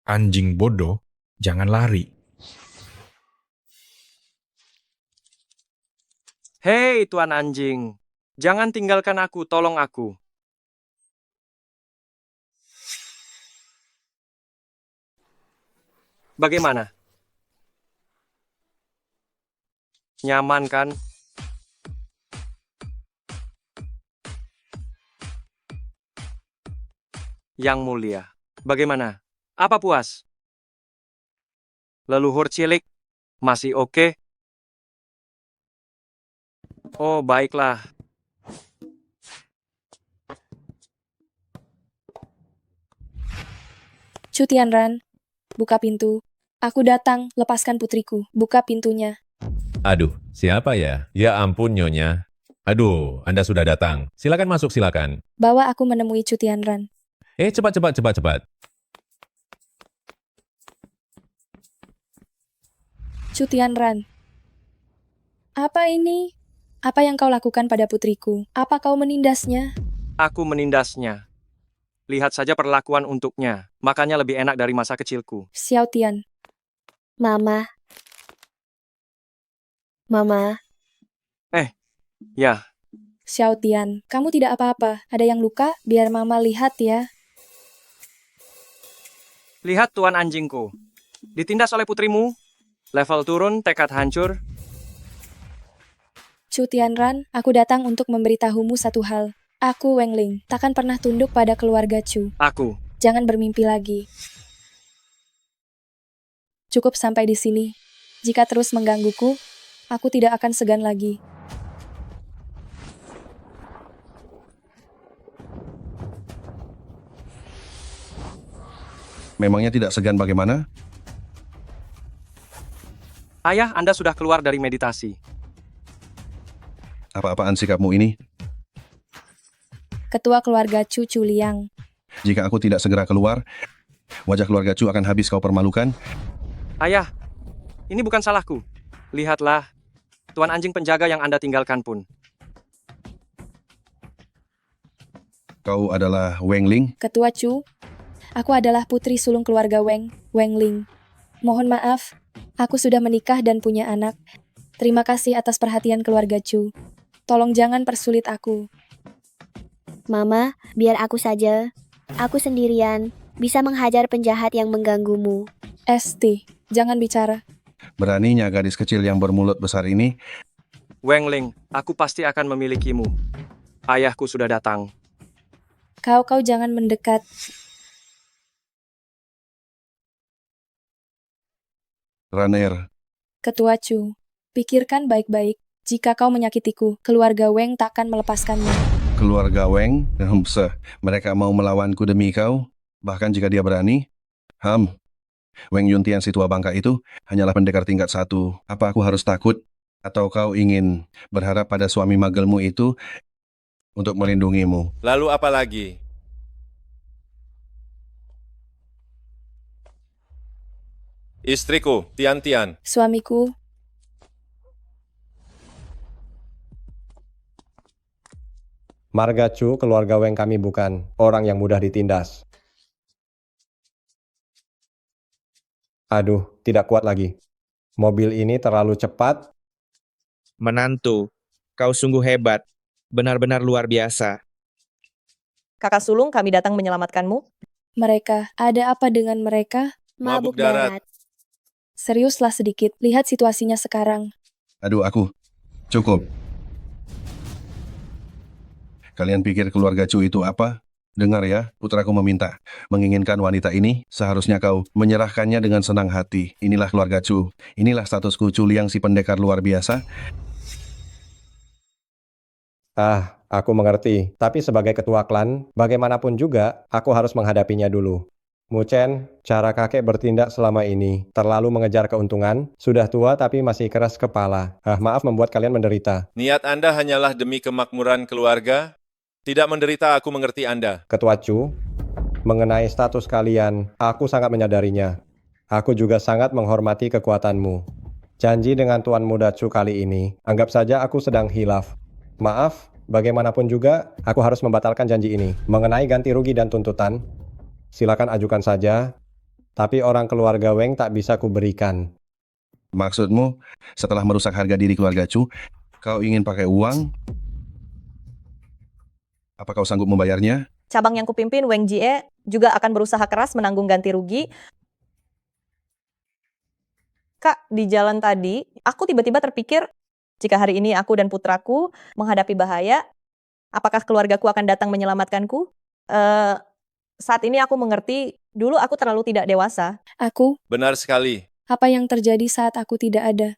[SPEAKER 11] Anjing bodoh, jangan lari.
[SPEAKER 13] Hei Tuan anjing, jangan tinggalkan aku, tolong aku. Bagaimana? Nyaman kan? Yang mulia, bagaimana? Apa puas? Leluhur cilik, masih oke? Oh, baiklah.
[SPEAKER 5] Chu Tianran, buka pintu. Aku datang, lepaskan putriku. Buka pintunya.
[SPEAKER 21] Aduh, siapa ya? Ya ampun, Nyonya. Aduh, Anda sudah datang. Silakan masuk, silakan.
[SPEAKER 5] Bawa aku menemui Chu Tianran.
[SPEAKER 21] Cepat.
[SPEAKER 5] Chu Tianran. Apa ini? Apa yang kau lakukan pada putriku? Apa kau menindasnya?
[SPEAKER 13] Aku menindasnya. Lihat saja perlakuan untuknya. Makanya lebih enak dari masa kecilku.
[SPEAKER 5] Xiao Tian.
[SPEAKER 1] Mama.
[SPEAKER 13] Ya.
[SPEAKER 5] Xiao Tian, kamu tidak apa-apa. Ada yang luka? Biar mama lihat ya.
[SPEAKER 13] Lihat tuan anjingku. Ditindas oleh putrimu. Level turun, tekad hancur.
[SPEAKER 5] Chu Tianran, aku datang untuk memberitahumu satu hal. Aku Weng Ling, takkan pernah tunduk pada keluarga Chu.
[SPEAKER 13] Aku.
[SPEAKER 5] Jangan bermimpi lagi. Cukup sampai di sini. Jika terus menggangguku, aku tidak akan segan lagi.
[SPEAKER 9] Memangnya tidak segan bagaimana?
[SPEAKER 13] Ayah, Anda sudah keluar dari meditasi.
[SPEAKER 9] Apa-apaan sikapmu ini?
[SPEAKER 5] Ketua keluarga Chu Liang.
[SPEAKER 9] Jika aku tidak segera keluar, wajah keluarga Chu akan habis kau permalukan.
[SPEAKER 13] Ayah, ini bukan salahku. Lihatlah, tuan anjing penjaga yang Anda tinggalkan pun.
[SPEAKER 9] Kau adalah Weng Ling?
[SPEAKER 5] Ketua Chu, aku adalah putri sulung keluarga Weng Ling. Mohon maaf, aku sudah menikah dan punya anak. Terima kasih atas perhatian keluarga Chu. Tolong jangan persulit aku.
[SPEAKER 1] Mama, biar aku saja. Aku sendirian, bisa menghajar penjahat yang mengganggumu.
[SPEAKER 5] ST, jangan bicara.
[SPEAKER 9] Beraninya gadis kecil yang bermulut besar ini?
[SPEAKER 13] Weng Ling, aku pasti akan memilikimu. Ayahku sudah datang.
[SPEAKER 5] Kau jangan mendekat.
[SPEAKER 9] Raner.
[SPEAKER 5] Ketua Chu, pikirkan baik-baik. Jika kau menyakitiku, keluarga Weng takkan melepaskanmu.
[SPEAKER 9] Keluarga Weng? Mereka mau melawanku demi kau? Bahkan jika dia berani? Weng Yuntian si tua bangka itu hanyalah pendekar tingkat 1. Apa aku harus takut? Atau kau ingin berharap pada suami magelmu itu untuk melindungimu?
[SPEAKER 2] Lalu apa lagi? Istriku, Tian.
[SPEAKER 5] Suamiku.
[SPEAKER 14] Marga Chu, keluarga Weng kami bukan orang yang mudah ditindas. Aduh, tidak kuat lagi. Mobil ini terlalu cepat.
[SPEAKER 12] Menantu, kau sungguh hebat. Benar-benar luar biasa.
[SPEAKER 19] Kakak sulung, kami datang menyelamatkanmu.
[SPEAKER 5] Mereka, ada apa dengan mereka?
[SPEAKER 2] Mabuk darat.
[SPEAKER 5] Seriuslah sedikit, lihat situasinya sekarang.
[SPEAKER 9] Aduh, cukup. Kalian pikir keluarga Chu itu apa? Dengar ya, putraku meminta, menginginkan wanita ini, seharusnya kau menyerahkannya dengan senang hati. Inilah keluarga Chu, inilah statusku Chu Liang si pendekar luar biasa.
[SPEAKER 14] Aku mengerti. Tapi sebagai ketua klan, bagaimanapun juga, aku harus menghadapinya dulu. Muchen, cara kakek bertindak selama ini terlalu mengejar keuntungan, sudah tua tapi masih keras kepala. Maaf membuat kalian menderita.
[SPEAKER 2] Niat Anda hanyalah demi kemakmuran keluarga? Tidak menderita, aku mengerti Anda.
[SPEAKER 14] Ketua Chu, mengenai status kalian, aku sangat menyadarinya. Aku juga sangat menghormati kekuatanmu. Janji dengan Tuan Muda Chu kali ini, anggap saja aku sedang hilaf. Maaf, bagaimanapun juga, aku harus membatalkan janji ini. Mengenai ganti rugi dan tuntutan, silakan ajukan saja, tapi orang keluarga Weng tak bisa kuberikan.
[SPEAKER 9] Maksudmu, setelah merusak harga diri keluarga Chu, kau ingin pakai uang? Apa kau sanggup membayarnya?
[SPEAKER 19] Cabang yang kupimpin, Weng Jie, juga akan berusaha keras menanggung ganti rugi. Kak, di jalan tadi, aku tiba-tiba terpikir, jika hari ini aku dan putraku menghadapi bahaya, apakah keluargaku akan datang menyelamatkanku? Saat ini aku mengerti, dulu aku terlalu tidak dewasa.
[SPEAKER 5] Aku,
[SPEAKER 2] Benar sekali.
[SPEAKER 5] apa yang terjadi saat aku tidak ada?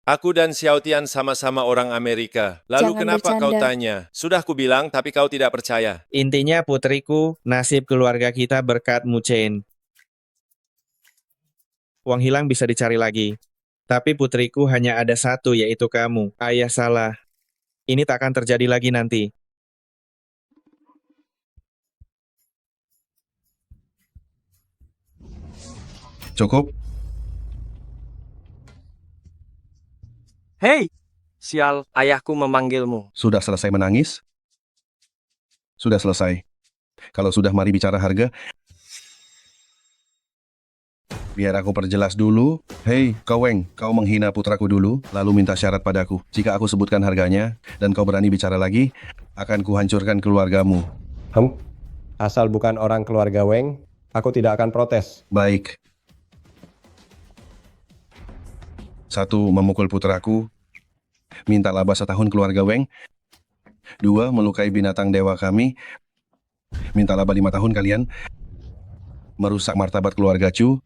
[SPEAKER 2] Aku dan Xiao Tian sama-sama orang Amerika. Lalu
[SPEAKER 5] Jangan
[SPEAKER 2] kenapa kau
[SPEAKER 5] bercanda.
[SPEAKER 2] tanya? Sudah kubilang, tapi kau tidak percaya.
[SPEAKER 12] Intinya putriku, nasib keluarga kita berkat Muchen. Uang hilang bisa dicari lagi. Tapi putriku hanya ada satu, yaitu kamu. Ayah salah. Ini tak akan terjadi lagi nanti.
[SPEAKER 9] Cukup?
[SPEAKER 13] Hei, sial, ayahku memanggilmu.
[SPEAKER 9] Sudah selesai menangis? Sudah selesai. Kalau sudah, mari bicara harga. Biar aku perjelas dulu. Hei, kau Weng, kau menghina putraku dulu, lalu minta syarat padaku. Jika aku sebutkan harganya, dan kau berani bicara lagi, akan kuhancurkan keluargamu.
[SPEAKER 14] Asal bukan orang keluarga Weng, aku tidak akan protes.
[SPEAKER 9] Baik. 1. Memukul putraku. Minta laba setahun keluarga Weng. 2. Melukai binatang dewa kami. Minta laba 5 tahun kalian. Merusak martabat keluarga Chu.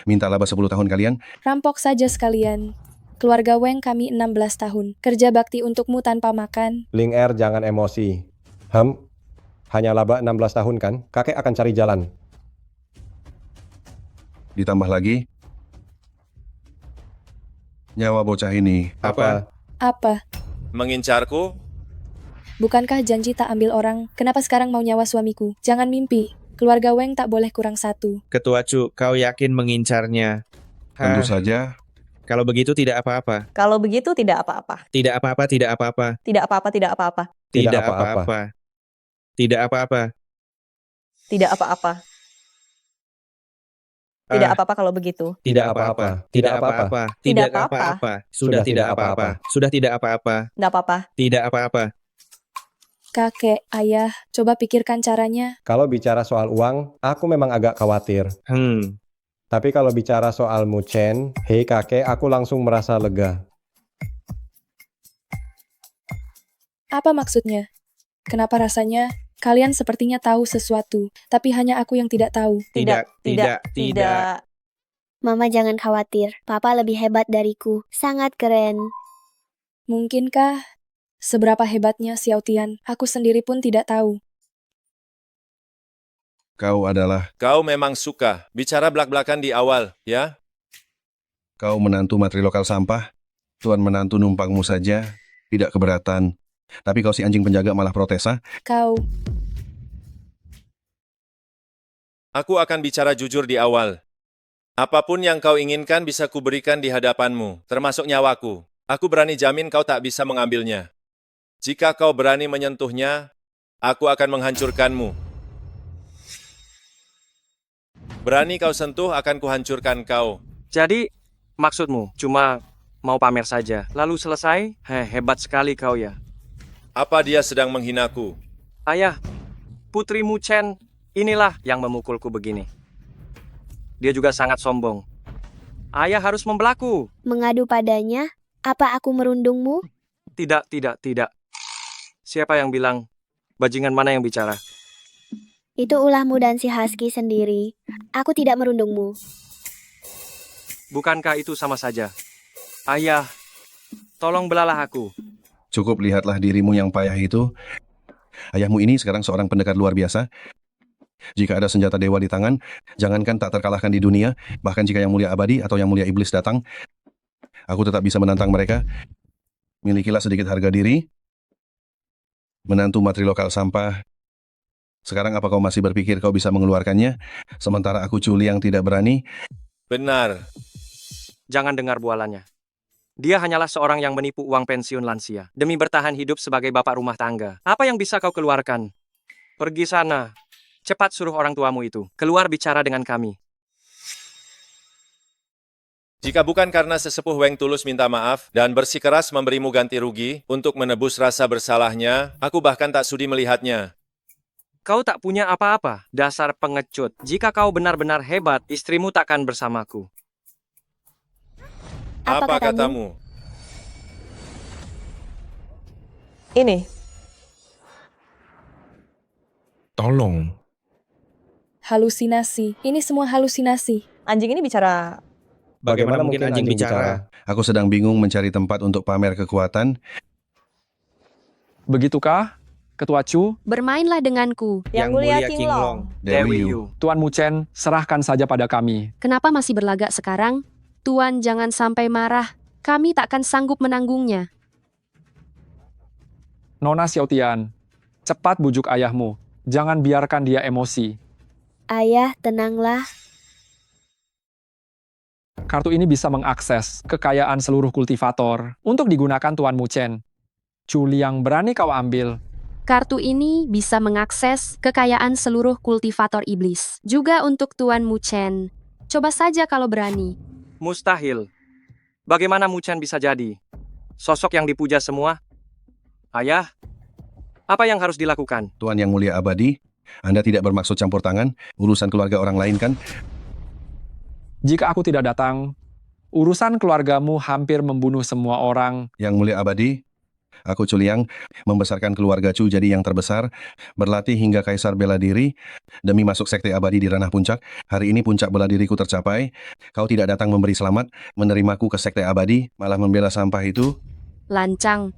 [SPEAKER 9] Minta laba 10 tahun kalian.
[SPEAKER 5] Rampok saja sekalian. Keluarga Weng kami 16 tahun. Kerja bakti untukmu tanpa makan.
[SPEAKER 14] Ling Er, jangan emosi. Hanya laba 16 tahun kan? Kakek akan cari jalan.
[SPEAKER 9] Ditambah lagi, nyawa bocah ini.
[SPEAKER 12] Apa?
[SPEAKER 5] Apa?
[SPEAKER 2] Mengincarku?
[SPEAKER 5] Bukankah janji tak ambil orang? Kenapa sekarang mau nyawa suamiku? Jangan mimpi. Keluarga Weng tak boleh kurang satu.
[SPEAKER 12] Ketua Chu, kau yakin mengincarnya?
[SPEAKER 9] Tentu saja.
[SPEAKER 12] Kalau begitu tidak apa-apa.
[SPEAKER 19] Kalau begitu tidak apa-apa.
[SPEAKER 12] Tidak apa-apa, tidak apa-apa.
[SPEAKER 19] Tidak apa-apa, tidak apa-apa.
[SPEAKER 12] Tidak apa-apa. Tidak apa-apa.
[SPEAKER 19] Tidak apa-apa. Tidak apa-apa kalau begitu.
[SPEAKER 12] Tidak apa-apa. Tidak apa-apa. Tidak apa-apa. Sudah tidak apa-apa. Sudah tidak apa-apa.
[SPEAKER 19] Tidak apa-apa.
[SPEAKER 12] Tidak apa-apa.
[SPEAKER 5] Kakek, ayah, coba pikirkan caranya.
[SPEAKER 14] Kalau bicara soal uang, aku memang agak khawatir. Tapi kalau bicara soal Muchen, hei kakek, aku langsung merasa lega.
[SPEAKER 5] Apa maksudnya? Kenapa rasanya kalian sepertinya tahu sesuatu, tapi hanya aku yang tidak tahu?
[SPEAKER 19] Tidak.
[SPEAKER 1] Mama jangan khawatir, Papa lebih hebat dariku. Sangat keren.
[SPEAKER 5] Mungkinkah seberapa hebatnya Xiao Tian? Aku sendiri pun tidak tahu.
[SPEAKER 9] Kau adalah...
[SPEAKER 2] Kau memang suka bicara belak-belakan di awal, ya?
[SPEAKER 9] Kau menantu materi lokal sampah. Tuan menantu numpangmu saja. Tidak keberatan. Tapi kau si anjing penjaga malah protes, ha?
[SPEAKER 5] Kau...
[SPEAKER 2] Aku akan bicara jujur di awal. Apapun yang kau inginkan bisa kuberikan di hadapanmu, termasuk nyawaku. Aku berani jamin kau tak bisa mengambilnya. Jika kau berani menyentuhnya, aku akan menghancurkanmu. Berani kau sentuh, akan kuhancurkan kau.
[SPEAKER 13] Jadi, maksudmu cuma mau pamer saja, lalu selesai? Hebat sekali kau ya.
[SPEAKER 2] Apa dia sedang menghinaku?
[SPEAKER 13] Ayah, Putri Muchen, inilah yang memukulku begini. Dia juga sangat sombong. Ayah harus membelaku.
[SPEAKER 1] Mengadu padanya? Apa aku merundungmu?
[SPEAKER 13] Tidak. Siapa yang bilang? Bajingan mana yang bicara?
[SPEAKER 1] Itu ulahmu dan si Husky sendiri. Aku tidak merundungmu.
[SPEAKER 13] Bukankah itu sama saja? Ayah, tolong belalah aku.
[SPEAKER 9] Cukup lihatlah dirimu yang payah itu. Ayahmu ini sekarang seorang pendekar luar biasa. Jika ada senjata dewa di tangan, jangankan tak terkalahkan di dunia, bahkan jika yang mulia abadi atau yang mulia iblis datang, aku tetap bisa menantang mereka. Milikilah sedikit harga diri. Menantu matri lokal sampah. Sekarang apa kau masih berpikir kau bisa mengeluarkannya, sementara aku culi yang tidak berani?
[SPEAKER 2] Benar.
[SPEAKER 13] Jangan dengar bualannya. Dia hanyalah seorang yang menipu uang pensiun lansia demi bertahan hidup sebagai bapak rumah tangga. Apa yang bisa kau keluarkan? Pergi sana. Cepat suruh orang tuamu itu keluar bicara dengan kami.
[SPEAKER 2] Jika bukan karena sesepuh Weng tulus minta maaf dan bersikeras memberimu ganti rugi untuk menebus rasa bersalahnya, aku bahkan tak sudi melihatnya.
[SPEAKER 13] Kau tak punya apa-apa, dasar pengecut. Jika kau benar-benar hebat, istrimu takkan bersamaku.
[SPEAKER 2] Apa katamu?
[SPEAKER 19] Ini,
[SPEAKER 11] Tolong.
[SPEAKER 5] Halusinasi. Ini semua halusinasi.
[SPEAKER 19] anjing ini bicara.
[SPEAKER 12] Bagaimana mungkin anjing bicara?
[SPEAKER 9] Aku sedang bingung mencari tempat untuk pamer kekuatan.
[SPEAKER 3] Begitukah, Ketua Chu?
[SPEAKER 4] Bermainlah denganku.
[SPEAKER 19] Yang mulia King Long.
[SPEAKER 9] Dewi Yu.
[SPEAKER 3] Tuan Muchen, serahkan saja pada kami.
[SPEAKER 4] Kenapa masih berlagak sekarang? Tuan jangan sampai marah. Kami takkan sanggup menanggungnya.
[SPEAKER 3] Nona Xiaotian, cepat bujuk ayahmu. Jangan biarkan dia emosi.
[SPEAKER 1] Ayah, tenanglah.
[SPEAKER 3] Kartu ini bisa mengakses kekayaan seluruh kultivator untuk digunakan Tuan Muchen. Chu Liang, berani kau ambil.
[SPEAKER 4] Kartu ini bisa mengakses kekayaan seluruh kultivator iblis. Juga untuk Tuan Muchen. Coba saja kalau berani.
[SPEAKER 13] Mustahil. Bagaimana Muchen bisa jadi sosok yang dipuja semua? Ayah, apa yang harus dilakukan?
[SPEAKER 9] Tuan yang mulia abadi, Anda tidak bermaksud campur tangan, urusan keluarga orang lain kan?
[SPEAKER 3] Jika aku tidak datang, urusan keluargamu hampir membunuh semua orang.
[SPEAKER 9] Yang mulia abadi, aku Chu Liang, membesarkan keluarga Chu jadi yang terbesar, berlatih hingga kaisar bela diri, demi masuk sekte abadi di ranah puncak. Hari ini puncak bela diriku tercapai, kau tidak datang memberi selamat, menerimaku ke sekte abadi, malah membela sampah itu.
[SPEAKER 4] Lancang.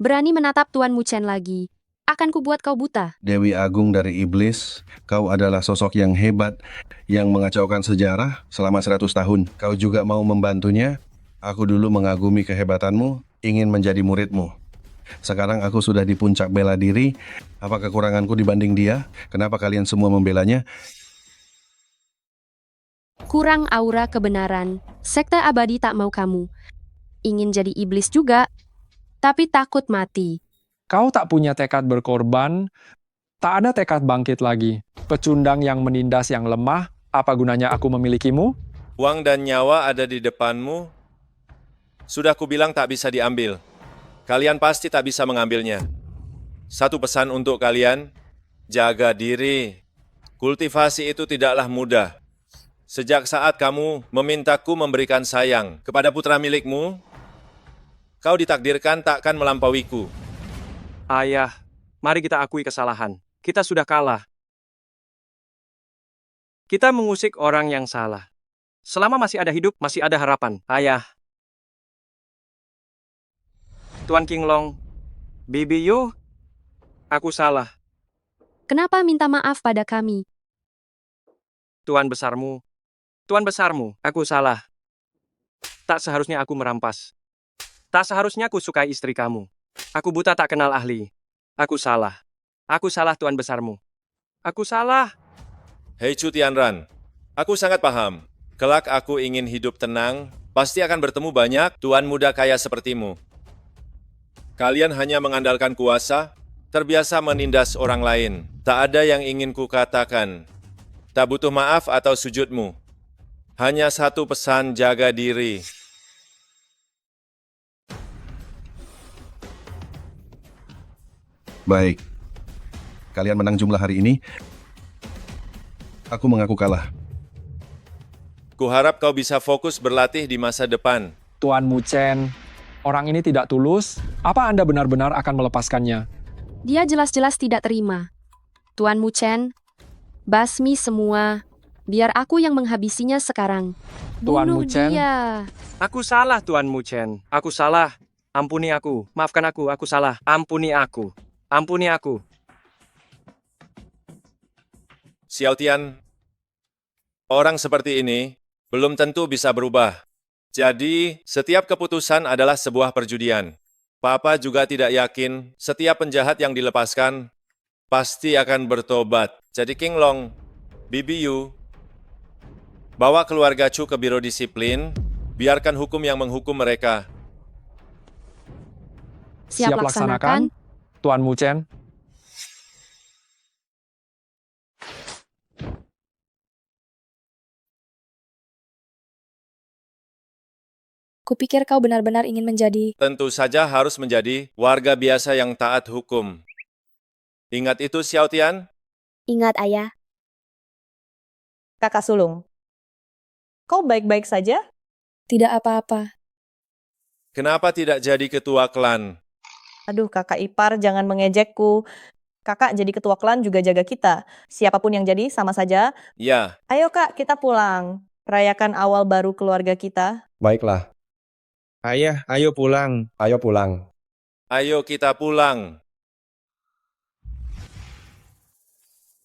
[SPEAKER 4] Berani menatap Tuan Muchen lagi. Akan kubuat kau buta.
[SPEAKER 9] Dewi Agung dari Iblis, kau adalah sosok yang hebat, yang mengacaukan sejarah selama 100 tahun. Kau juga mau membantunya? Aku dulu mengagumi kehebatanmu, ingin menjadi muridmu. Sekarang aku sudah di puncak bela diri. Apa kekuranganku dibanding dia? Kenapa kalian semua membelanya?
[SPEAKER 4] Kurang aura kebenaran. Sekte abadi tak mau kamu. Ingin jadi iblis juga, tapi takut mati.
[SPEAKER 3] Kau tak punya tekad berkorban, tak ada tekad bangkit lagi. Pecundang yang menindas yang lemah, apa gunanya aku memilikimu?
[SPEAKER 2] Uang dan nyawa ada di depanmu. Sudah kubilang tak bisa diambil. Kalian pasti tak bisa mengambilnya. Satu pesan untuk kalian, jaga diri. Kultivasi itu tidaklah mudah. Sejak saat kamu memintaku memberikan sayang kepada putra milikmu, kau ditakdirkan takkan melampauiku.
[SPEAKER 13] Ayah, mari kita akui kesalahan. Kita sudah kalah. Kita mengusik orang yang salah. Selama masih ada hidup, masih ada harapan. Ayah. Tuan King Long, Bibi Yu, aku salah.
[SPEAKER 4] Kenapa minta maaf pada kami?
[SPEAKER 13] Tuan besarmu, aku salah. Tak seharusnya aku merampas. Tak seharusnya aku sukai istri kamu. Aku buta tak kenal ahli. Aku salah. Aku salah Tuan besarmu. Aku salah.
[SPEAKER 2] Hei Chu Tianran, aku sangat paham. Kelak aku ingin hidup tenang, pasti akan bertemu banyak tuan muda kaya sepertimu. Kalian hanya mengandalkan kuasa, terbiasa menindas orang lain. Tak ada yang ingin kukatakan. Tak butuh maaf atau sujudmu. Hanya satu pesan, jaga diri.
[SPEAKER 9] Baik. Kalian menang jumlah hari ini. Aku mengaku kalah.
[SPEAKER 2] Kuharap kau bisa fokus berlatih di masa depan.
[SPEAKER 3] Tuan Muchen, orang ini tidak tulus. Apa Anda benar-benar akan melepaskannya?
[SPEAKER 4] Dia jelas-jelas tidak terima. Tuan Muchen, basmi semua. Biar aku yang menghabisinya sekarang.
[SPEAKER 3] Tuan
[SPEAKER 4] Bunuh
[SPEAKER 3] Muchen.
[SPEAKER 4] dia.
[SPEAKER 13] Aku salah Tuan Muchen. Aku salah. Ampuni aku, maafkan aku salah. Ampuni aku. Ampuni aku.
[SPEAKER 2] Xiao Tian, orang seperti ini belum tentu bisa berubah. Jadi, setiap keputusan adalah sebuah perjudian. Papa juga tidak yakin setiap penjahat yang dilepaskan pasti akan bertobat. Jadi King Long, Bibi Yu, bawa keluarga Chu ke biro disiplin, biarkan hukum yang menghukum mereka.
[SPEAKER 4] Siap laksanakan.
[SPEAKER 3] Tuan Mu Chen.
[SPEAKER 5] Kupikir kau benar-benar ingin menjadi...
[SPEAKER 2] Tentu saja harus menjadi warga biasa yang taat hukum. Ingat itu, Xiao Tian?
[SPEAKER 1] Ingat, Ayah.
[SPEAKER 19] Kakak sulung, kau baik-baik saja?
[SPEAKER 5] Tidak apa-apa.
[SPEAKER 2] Kenapa tidak jadi ketua klan?
[SPEAKER 19] Aduh, kakak ipar, jangan mengejekku. Kakak jadi ketua klan juga jaga kita. Siapapun yang jadi, sama saja.
[SPEAKER 2] Ya,
[SPEAKER 19] Ayo kak, kita pulang. Rayakan awal baru keluarga kita.
[SPEAKER 14] Baiklah,
[SPEAKER 12] Ayah, ayo pulang.
[SPEAKER 14] ayo pulang.
[SPEAKER 2] ayo kita pulang.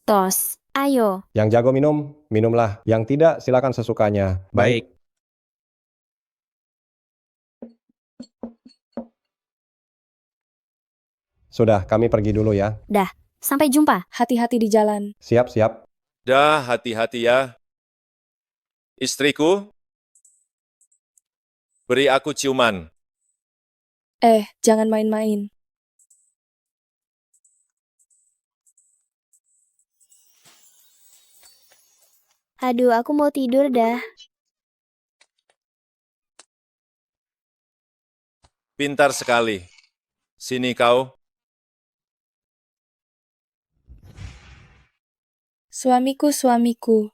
[SPEAKER 1] Tos, ayo.
[SPEAKER 14] Yang jago minum, minumlah. Yang tidak, silakan sesukanya.
[SPEAKER 12] Baik.
[SPEAKER 14] Sudah, kami pergi dulu ya.
[SPEAKER 1] Dah, sampai jumpa.
[SPEAKER 5] Hati-hati di jalan.
[SPEAKER 14] Siap, siap.
[SPEAKER 2] Dah, hati-hati ya. Istriku, beri aku ciuman.
[SPEAKER 5] Jangan main-main.
[SPEAKER 1] Aduh, aku mau tidur dah.
[SPEAKER 2] Pintar sekali. Sini kau.
[SPEAKER 5] Suamiku, suamiku,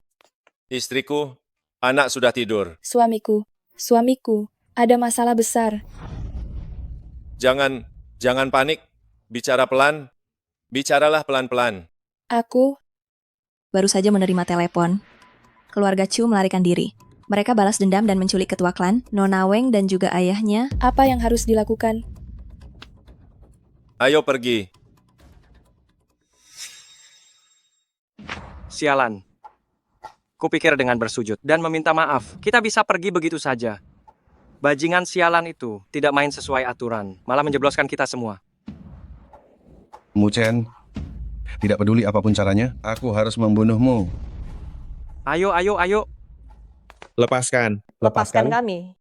[SPEAKER 2] Istriku, anak sudah tidur.
[SPEAKER 5] suamiku, suamiku, ada masalah besar.
[SPEAKER 2] Jangan panik. Bicara pelan. Bicaralah pelan-pelan.
[SPEAKER 5] Aku,
[SPEAKER 6] Baru saja menerima telepon. Keluarga Chu melarikan diri. Mereka balas dendam dan menculik ketua klan, Nona Weng dan juga ayahnya.
[SPEAKER 5] apa yang harus dilakukan?
[SPEAKER 2] Ayo pergi.
[SPEAKER 13] Sialan. Kupikir dengan bersujud dan meminta maaf, kita bisa pergi begitu saja. Bajingan sialan itu tidak main sesuai aturan, malah menjebloskan kita semua.
[SPEAKER 9] Mu Chen, tidak peduli apapun caranya, aku harus membunuhmu.
[SPEAKER 13] Ayo, ayo, ayo.
[SPEAKER 12] Lepaskan.
[SPEAKER 19] Lepaskan kami.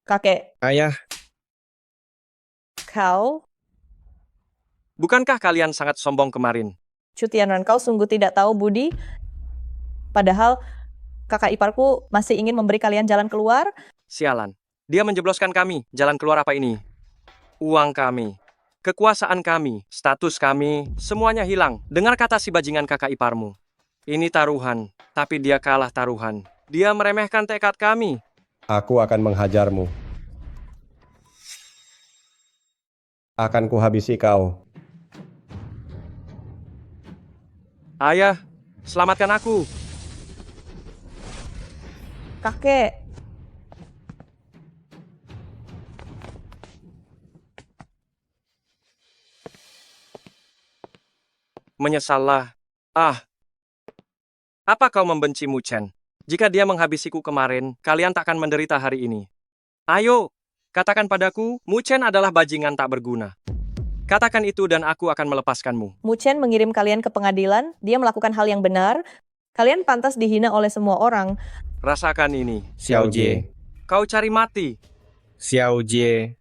[SPEAKER 19] Kakek,
[SPEAKER 12] Ayah,
[SPEAKER 19] kau,
[SPEAKER 13] Bukankah kalian sangat sombong kemarin?
[SPEAKER 19] Chu Tianran, kau sungguh tidak tahu budi. Padahal kakak iparku masih ingin memberi kalian jalan keluar.
[SPEAKER 13] Sialan. Dia menjebloskan kami. Jalan keluar apa ini? Uang kami. Kekuasaan kami. Status kami. Semuanya hilang. Dengar kata si bajingan kakak iparmu. Ini taruhan. Tapi dia kalah taruhan. Dia meremehkan tekad kami.
[SPEAKER 14] Aku akan menghajarmu. Akan kuhabisi kau.
[SPEAKER 13] Ayah, selamatkan aku.
[SPEAKER 19] Kakek,
[SPEAKER 13] Menyesallah. Apa kau membenci Mu Chen? Jika dia menghabisiku kemarin, kalian tak akan menderita hari ini. Ayo, katakan padaku, Mu Chen adalah bajingan tak berguna. Katakan itu dan aku akan melepaskanmu.
[SPEAKER 19] Mu Chen mengirim kalian ke pengadilan. Dia melakukan hal yang benar. Kalian pantas dihina oleh semua orang.
[SPEAKER 13] Rasakan ini.
[SPEAKER 12] Xiao Jie.
[SPEAKER 13] Kau cari mati.
[SPEAKER 12] Xiao Jie.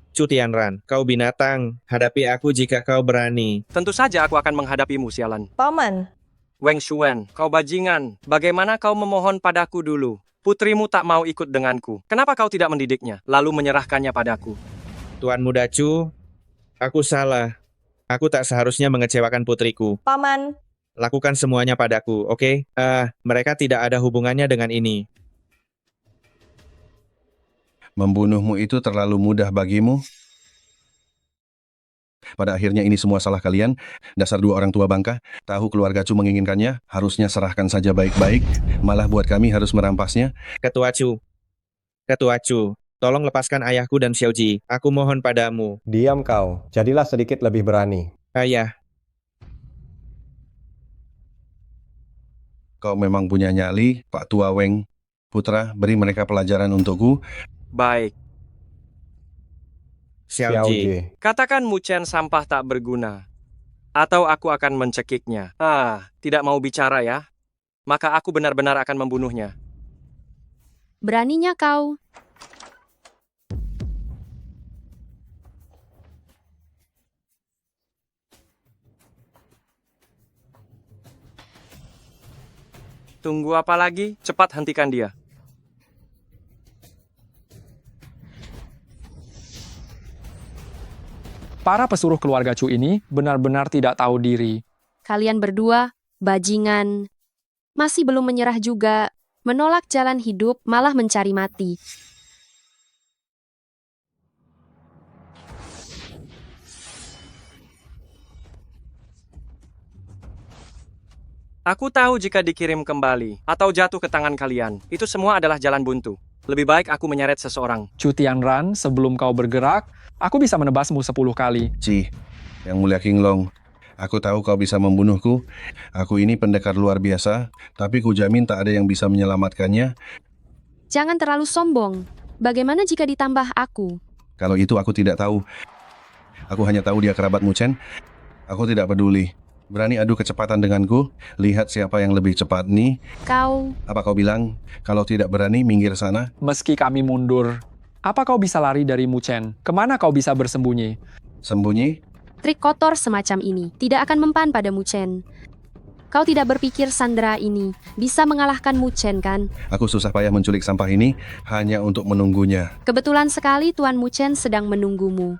[SPEAKER 12] Chu Tianran, kau binatang. Hadapi aku jika kau berani.
[SPEAKER 13] Tentu saja aku akan menghadapimu, sialan.
[SPEAKER 19] Paman,
[SPEAKER 13] Weng Shuwen, kau bajingan. Bagaimana kau memohon padaku dulu? Putrimu tak mau ikut denganku. Kenapa kau tidak mendidiknya, lalu menyerahkannya padaku?
[SPEAKER 12] Tuan Muda Chu, aku salah. Aku tak seharusnya mengecewakan putriku.
[SPEAKER 19] paman,
[SPEAKER 12] Lakukan semuanya padaku, oke? Mereka tidak ada hubungannya dengan ini.
[SPEAKER 9] Membunuhmu itu terlalu mudah bagimu? Pada akhirnya ini semua salah kalian, dasar dua orang tua bangka. Tahu keluarga Chu menginginkannya, harusnya serahkan saja baik-baik, malah buat kami harus merampasnya.
[SPEAKER 12] Ketua Chu, Tolong lepaskan ayahku dan Xiaoji. Aku mohon padamu.
[SPEAKER 14] Diam kau, jadilah sedikit lebih berani.
[SPEAKER 12] Ayah,
[SPEAKER 9] Kau memang punya nyali, Pak Tua Weng. Putra, beri mereka pelajaran untukku.
[SPEAKER 13] Baik.
[SPEAKER 12] Xiaoji.
[SPEAKER 13] Katakan Mu Chen sampah tak berguna. Atau aku akan mencekiknya. Tidak mau bicara ya? Maka aku benar-benar akan membunuhnya.
[SPEAKER 4] Beraninya kau.
[SPEAKER 13] Tunggu apa lagi? Cepat hentikan dia.
[SPEAKER 3] Para pesuruh keluarga Chu ini benar-benar tidak tahu diri.
[SPEAKER 4] Kalian berdua, bajingan. Masih belum menyerah juga. Menolak jalan hidup, malah mencari mati.
[SPEAKER 13] Aku tahu jika dikirim kembali atau jatuh ke tangan kalian, itu semua adalah jalan buntu. Lebih baik aku menyeret seseorang.
[SPEAKER 3] Chu Tianran, sebelum kau bergerak, aku bisa menebasmu 10 kali.
[SPEAKER 9] Yang mulia King Long, aku tahu kau bisa membunuhku. Aku ini pendekar luar biasa, tapi ku jamin tak ada yang bisa menyelamatkannya.
[SPEAKER 4] Jangan terlalu sombong. Bagaimana jika ditambah aku?
[SPEAKER 9] Kalau itu aku tidak tahu. Aku hanya tahu dia kerabat Mu Chen. Aku tidak peduli. Berani adu kecepatan denganku? Lihat siapa yang lebih cepat nih.
[SPEAKER 4] Kau...
[SPEAKER 9] Apa kau bilang? Kalau tidak berani, minggir sana.
[SPEAKER 3] Meski kami mundur, apa kau bisa lari dari Mu Chen? Kemana kau bisa bersembunyi?
[SPEAKER 9] Sembunyi?
[SPEAKER 4] Trik kotor semacam ini tidak akan mempan pada Mu Chen. Kau tidak berpikir Sandra ini bisa mengalahkan Mu Chen, kan?
[SPEAKER 9] Aku susah payah menculik sampah ini hanya untuk menunggunya.
[SPEAKER 4] Kebetulan sekali Tuan Mu Chen sedang menunggumu.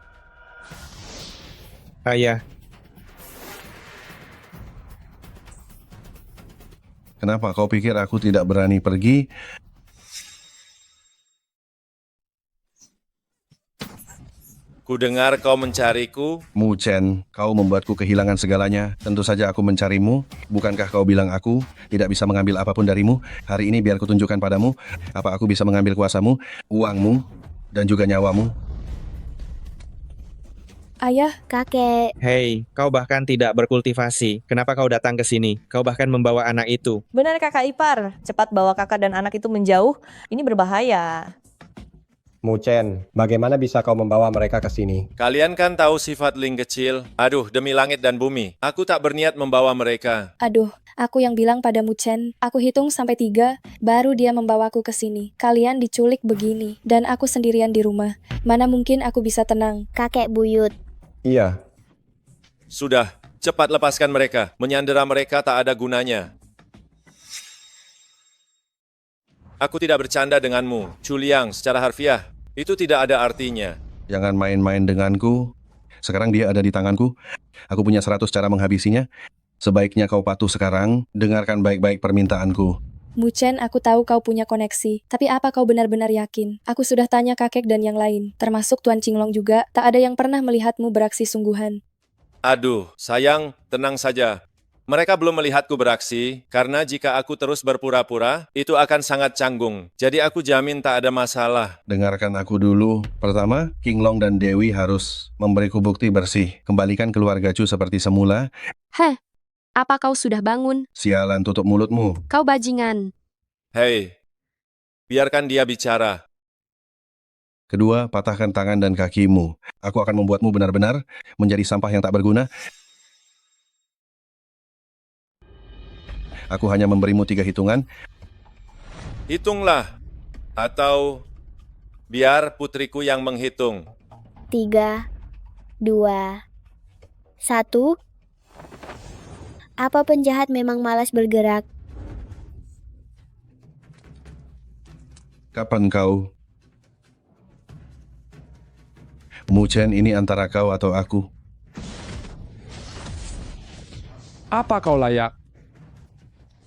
[SPEAKER 12] ayah.
[SPEAKER 9] Kenapa kau pikir aku tidak berani pergi?
[SPEAKER 2] Ku dengar kau mencariku.
[SPEAKER 9] Mu Chen, kau membuatku kehilangan segalanya. Tentu saja aku mencarimu. Bukankah kau bilang aku tidak bisa mengambil apapun darimu? Hari ini biar kutunjukkan padamu apa aku bisa mengambil kuasamu, uangmu, dan juga nyawamu.
[SPEAKER 5] Ayah,
[SPEAKER 1] kakek.
[SPEAKER 12] Hei, kau bahkan tidak berkultivasi. Kenapa kau datang ke sini? Kau bahkan membawa anak itu.
[SPEAKER 19] Benar kakak ipar, cepat bawa kakak dan anak itu menjauh. Ini berbahaya.
[SPEAKER 14] Mu Chen, bagaimana bisa kau membawa mereka ke sini?
[SPEAKER 2] Kalian kan tahu sifat Ling kecil. Aduh, demi langit dan bumi, aku tak berniat membawa mereka.
[SPEAKER 5] Aduh, aku yang bilang pada Mu Chen, aku hitung sampai 3, baru dia membawaku ke sini. Kalian diculik begini, dan aku sendirian di rumah. Mana mungkin aku bisa tenang?
[SPEAKER 1] Kakek buyut.
[SPEAKER 14] Iya.
[SPEAKER 2] Sudah, cepat lepaskan mereka. Menyandera mereka tak ada gunanya. Aku tidak bercanda denganmu, Chu Liang, secara harfiah. Itu tidak ada artinya.
[SPEAKER 9] Jangan main-main denganku. Sekarang dia ada di tanganku. Aku punya 100 cara menghabisinya. Sebaiknya kau patuh sekarang. Dengarkan baik-baik permintaanku.
[SPEAKER 5] Mu Chen, aku tahu kau punya koneksi. Tapi apa kau benar-benar yakin? Aku sudah tanya kakek dan yang lain, termasuk Tuan Qinglong juga. Tak ada yang pernah melihatmu beraksi sungguhan.
[SPEAKER 2] Aduh, sayang, tenang saja. Mereka belum melihatku beraksi, karena jika aku terus berpura-pura, itu akan sangat canggung. Jadi aku jamin tak ada masalah.
[SPEAKER 9] Dengarkan aku dulu. Pertama, King Long dan Dewi harus memberiku bukti bersih. Kembalikan keluarga Chu seperti semula.
[SPEAKER 4] Heh, apa kau sudah bangun?
[SPEAKER 9] Sialan, tutup mulutmu.
[SPEAKER 4] Kau bajingan.
[SPEAKER 2] Hei, biarkan dia bicara.
[SPEAKER 9] Kedua, patahkan tangan dan kakimu. Aku akan membuatmu benar-benar menjadi sampah yang tak berguna. Aku hanya memberimu 3 hitungan.
[SPEAKER 2] Hitunglah. Atau biar putriku yang menghitung.
[SPEAKER 1] 3, 2, 1. Apa penjahat memang malas bergerak?
[SPEAKER 9] Kapan kau? Mu Chen, ini antara kau atau aku.
[SPEAKER 3] Apa kau layak?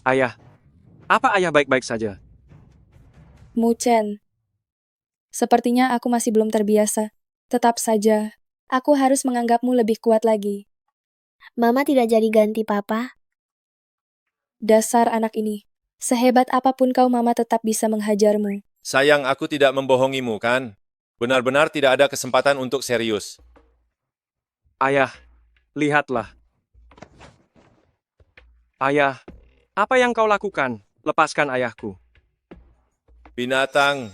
[SPEAKER 13] Ayah, apa ayah baik-baik saja?
[SPEAKER 5] Mu Chen, sepertinya aku masih belum terbiasa. Tetap saja, aku harus menganggapmu lebih kuat lagi.
[SPEAKER 1] Mama tidak jadi ganti papa.
[SPEAKER 5] Dasar anak ini. Sehebat apapun kau, Mama tetap bisa menghajarmu.
[SPEAKER 2] Sayang, aku tidak membohongimu, kan? Benar-benar tidak ada kesempatan untuk serius.
[SPEAKER 13] Ayah, lihatlah. Ayah, apa yang kau lakukan? Lepaskan ayahku.
[SPEAKER 2] Binatang,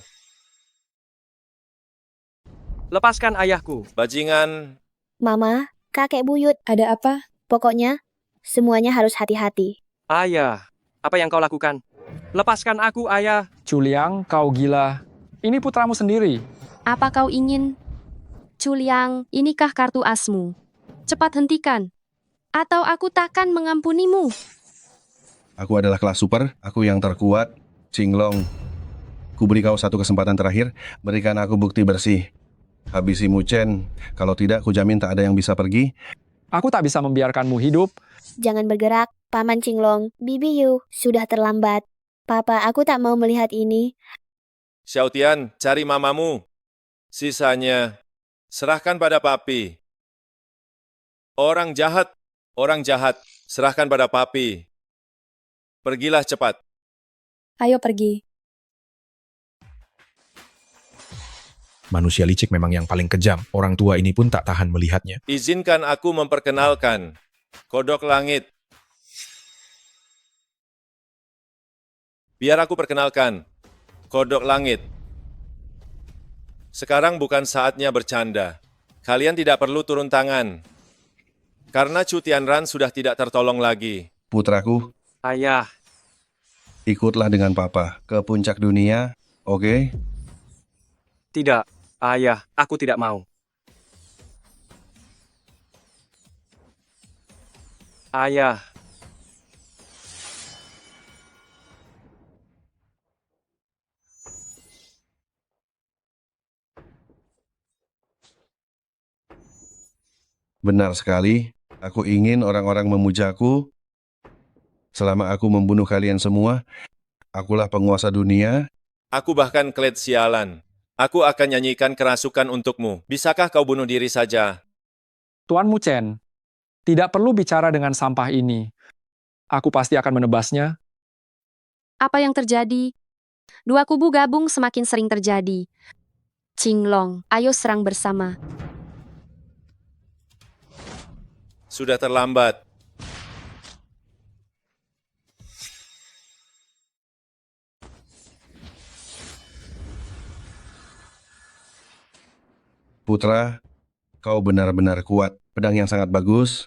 [SPEAKER 13] Lepaskan ayahku.
[SPEAKER 2] bajingan,
[SPEAKER 1] Mama, kakek buyut.
[SPEAKER 5] Ada apa?
[SPEAKER 1] Pokoknya, semuanya harus hati-hati.
[SPEAKER 13] Ayah, apa yang kau lakukan? Lepaskan aku, ayah.
[SPEAKER 3] Culiang, kau gila. Ini putramu sendiri.
[SPEAKER 4] Apa kau ingin? Culiang, inikah kartu asmu? Cepat hentikan. Atau aku takkan mengampunimu.
[SPEAKER 9] Aku adalah kelas super, aku yang terkuat. Cinglong, ku beri kau satu kesempatan terakhir, berikan aku bukti bersih. Habisi Muchen, kalau tidak ku jamin tak ada yang bisa pergi.
[SPEAKER 3] Aku tak bisa membiarkanmu hidup.
[SPEAKER 1] Jangan bergerak, Paman Cinglong. Bibi Yu, sudah terlambat. Papa, aku tak mau melihat ini.
[SPEAKER 2] Xiaotian, cari mamamu. Sisanya, serahkan pada papi. Orang jahat, serahkan pada papi. Pergilah cepat.
[SPEAKER 5] Ayo pergi.
[SPEAKER 11] Manusia licik memang yang paling kejam. Orang tua ini pun tak tahan melihatnya.
[SPEAKER 2] Izinkan aku memperkenalkan Kodok Langit. Biar aku perkenalkan Kodok Langit. Sekarang bukan saatnya bercanda. Kalian tidak perlu turun tangan. Karena Chu Tianran sudah tidak tertolong lagi.
[SPEAKER 9] Putraku,
[SPEAKER 13] Ayah,
[SPEAKER 9] ikutlah dengan papa ke puncak dunia, oke?
[SPEAKER 13] tidak. Ayah, aku tidak mau. Ayah,
[SPEAKER 9] Benar sekali, aku ingin orang-orang memujaku. Selama aku membunuh kalian semua, akulah penguasa dunia.
[SPEAKER 2] Aku bahkan klet sialan. Aku akan nyanyikan kerasukan untukmu. Bisakah kau bunuh diri saja?
[SPEAKER 3] Tuan Muchen, tidak perlu bicara dengan sampah ini. Aku pasti akan menebasnya.
[SPEAKER 4] Apa yang terjadi? Dua kubu gabung semakin sering terjadi. Cinglong, ayo serang bersama.
[SPEAKER 2] Sudah terlambat.
[SPEAKER 9] Putra, kau benar-benar kuat. Pedang yang sangat bagus.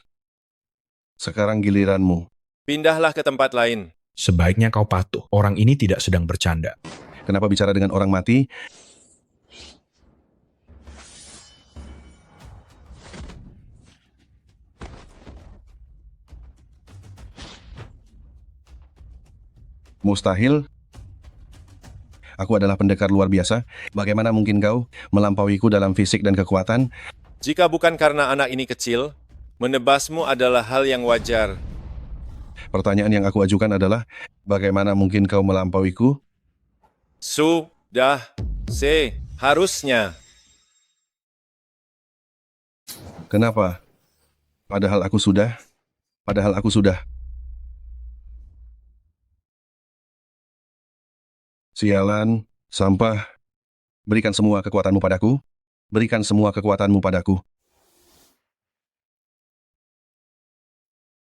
[SPEAKER 9] Sekarang giliranmu.
[SPEAKER 2] Pindahlah ke tempat lain.
[SPEAKER 11] Sebaiknya kau patuh. Orang ini tidak sedang bercanda.
[SPEAKER 9] Kenapa bicara dengan orang mati? Mustahil. Aku adalah pendekar luar biasa. Bagaimana mungkin kau melampauiku dalam fisik dan kekuatan?
[SPEAKER 2] Jika bukan karena anak ini kecil, menebasmu adalah hal yang wajar.
[SPEAKER 9] Pertanyaan yang aku ajukan adalah, bagaimana mungkin kau melampauiku?
[SPEAKER 2] Sudah seharusnya.
[SPEAKER 9] Kenapa? Padahal aku sudah. Sialan, sampah. Berikan semua kekuatanmu padaku. Berikan semua kekuatanmu padaku.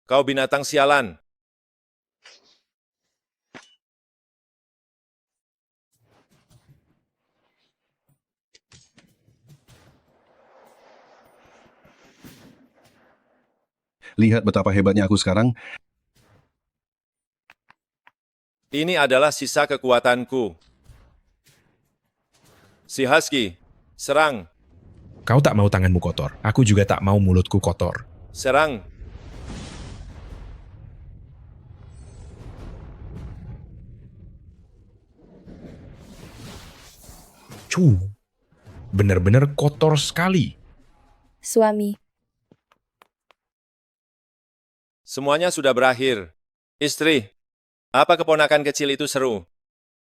[SPEAKER 2] Kau binatang sialan.
[SPEAKER 9] Lihat betapa hebatnya aku sekarang.
[SPEAKER 2] Ini adalah sisa kekuatanku. Si Husky, serang,
[SPEAKER 11] Kau tak mau tanganmu kotor. Aku juga tak mau mulutku kotor.
[SPEAKER 2] serang.
[SPEAKER 11] Benar-benar kotor sekali.
[SPEAKER 5] Suami,
[SPEAKER 2] Semuanya sudah berakhir. Istri, apa keponakan kecil itu seru?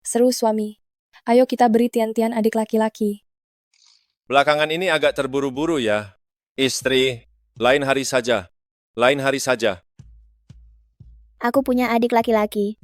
[SPEAKER 5] seru suami. Ayo kita beri tian-tian adik laki-laki.
[SPEAKER 2] Belakangan ini agak terburu-buru ya. Istri, lain hari saja. Lain hari saja.
[SPEAKER 1] Aku punya adik laki-laki.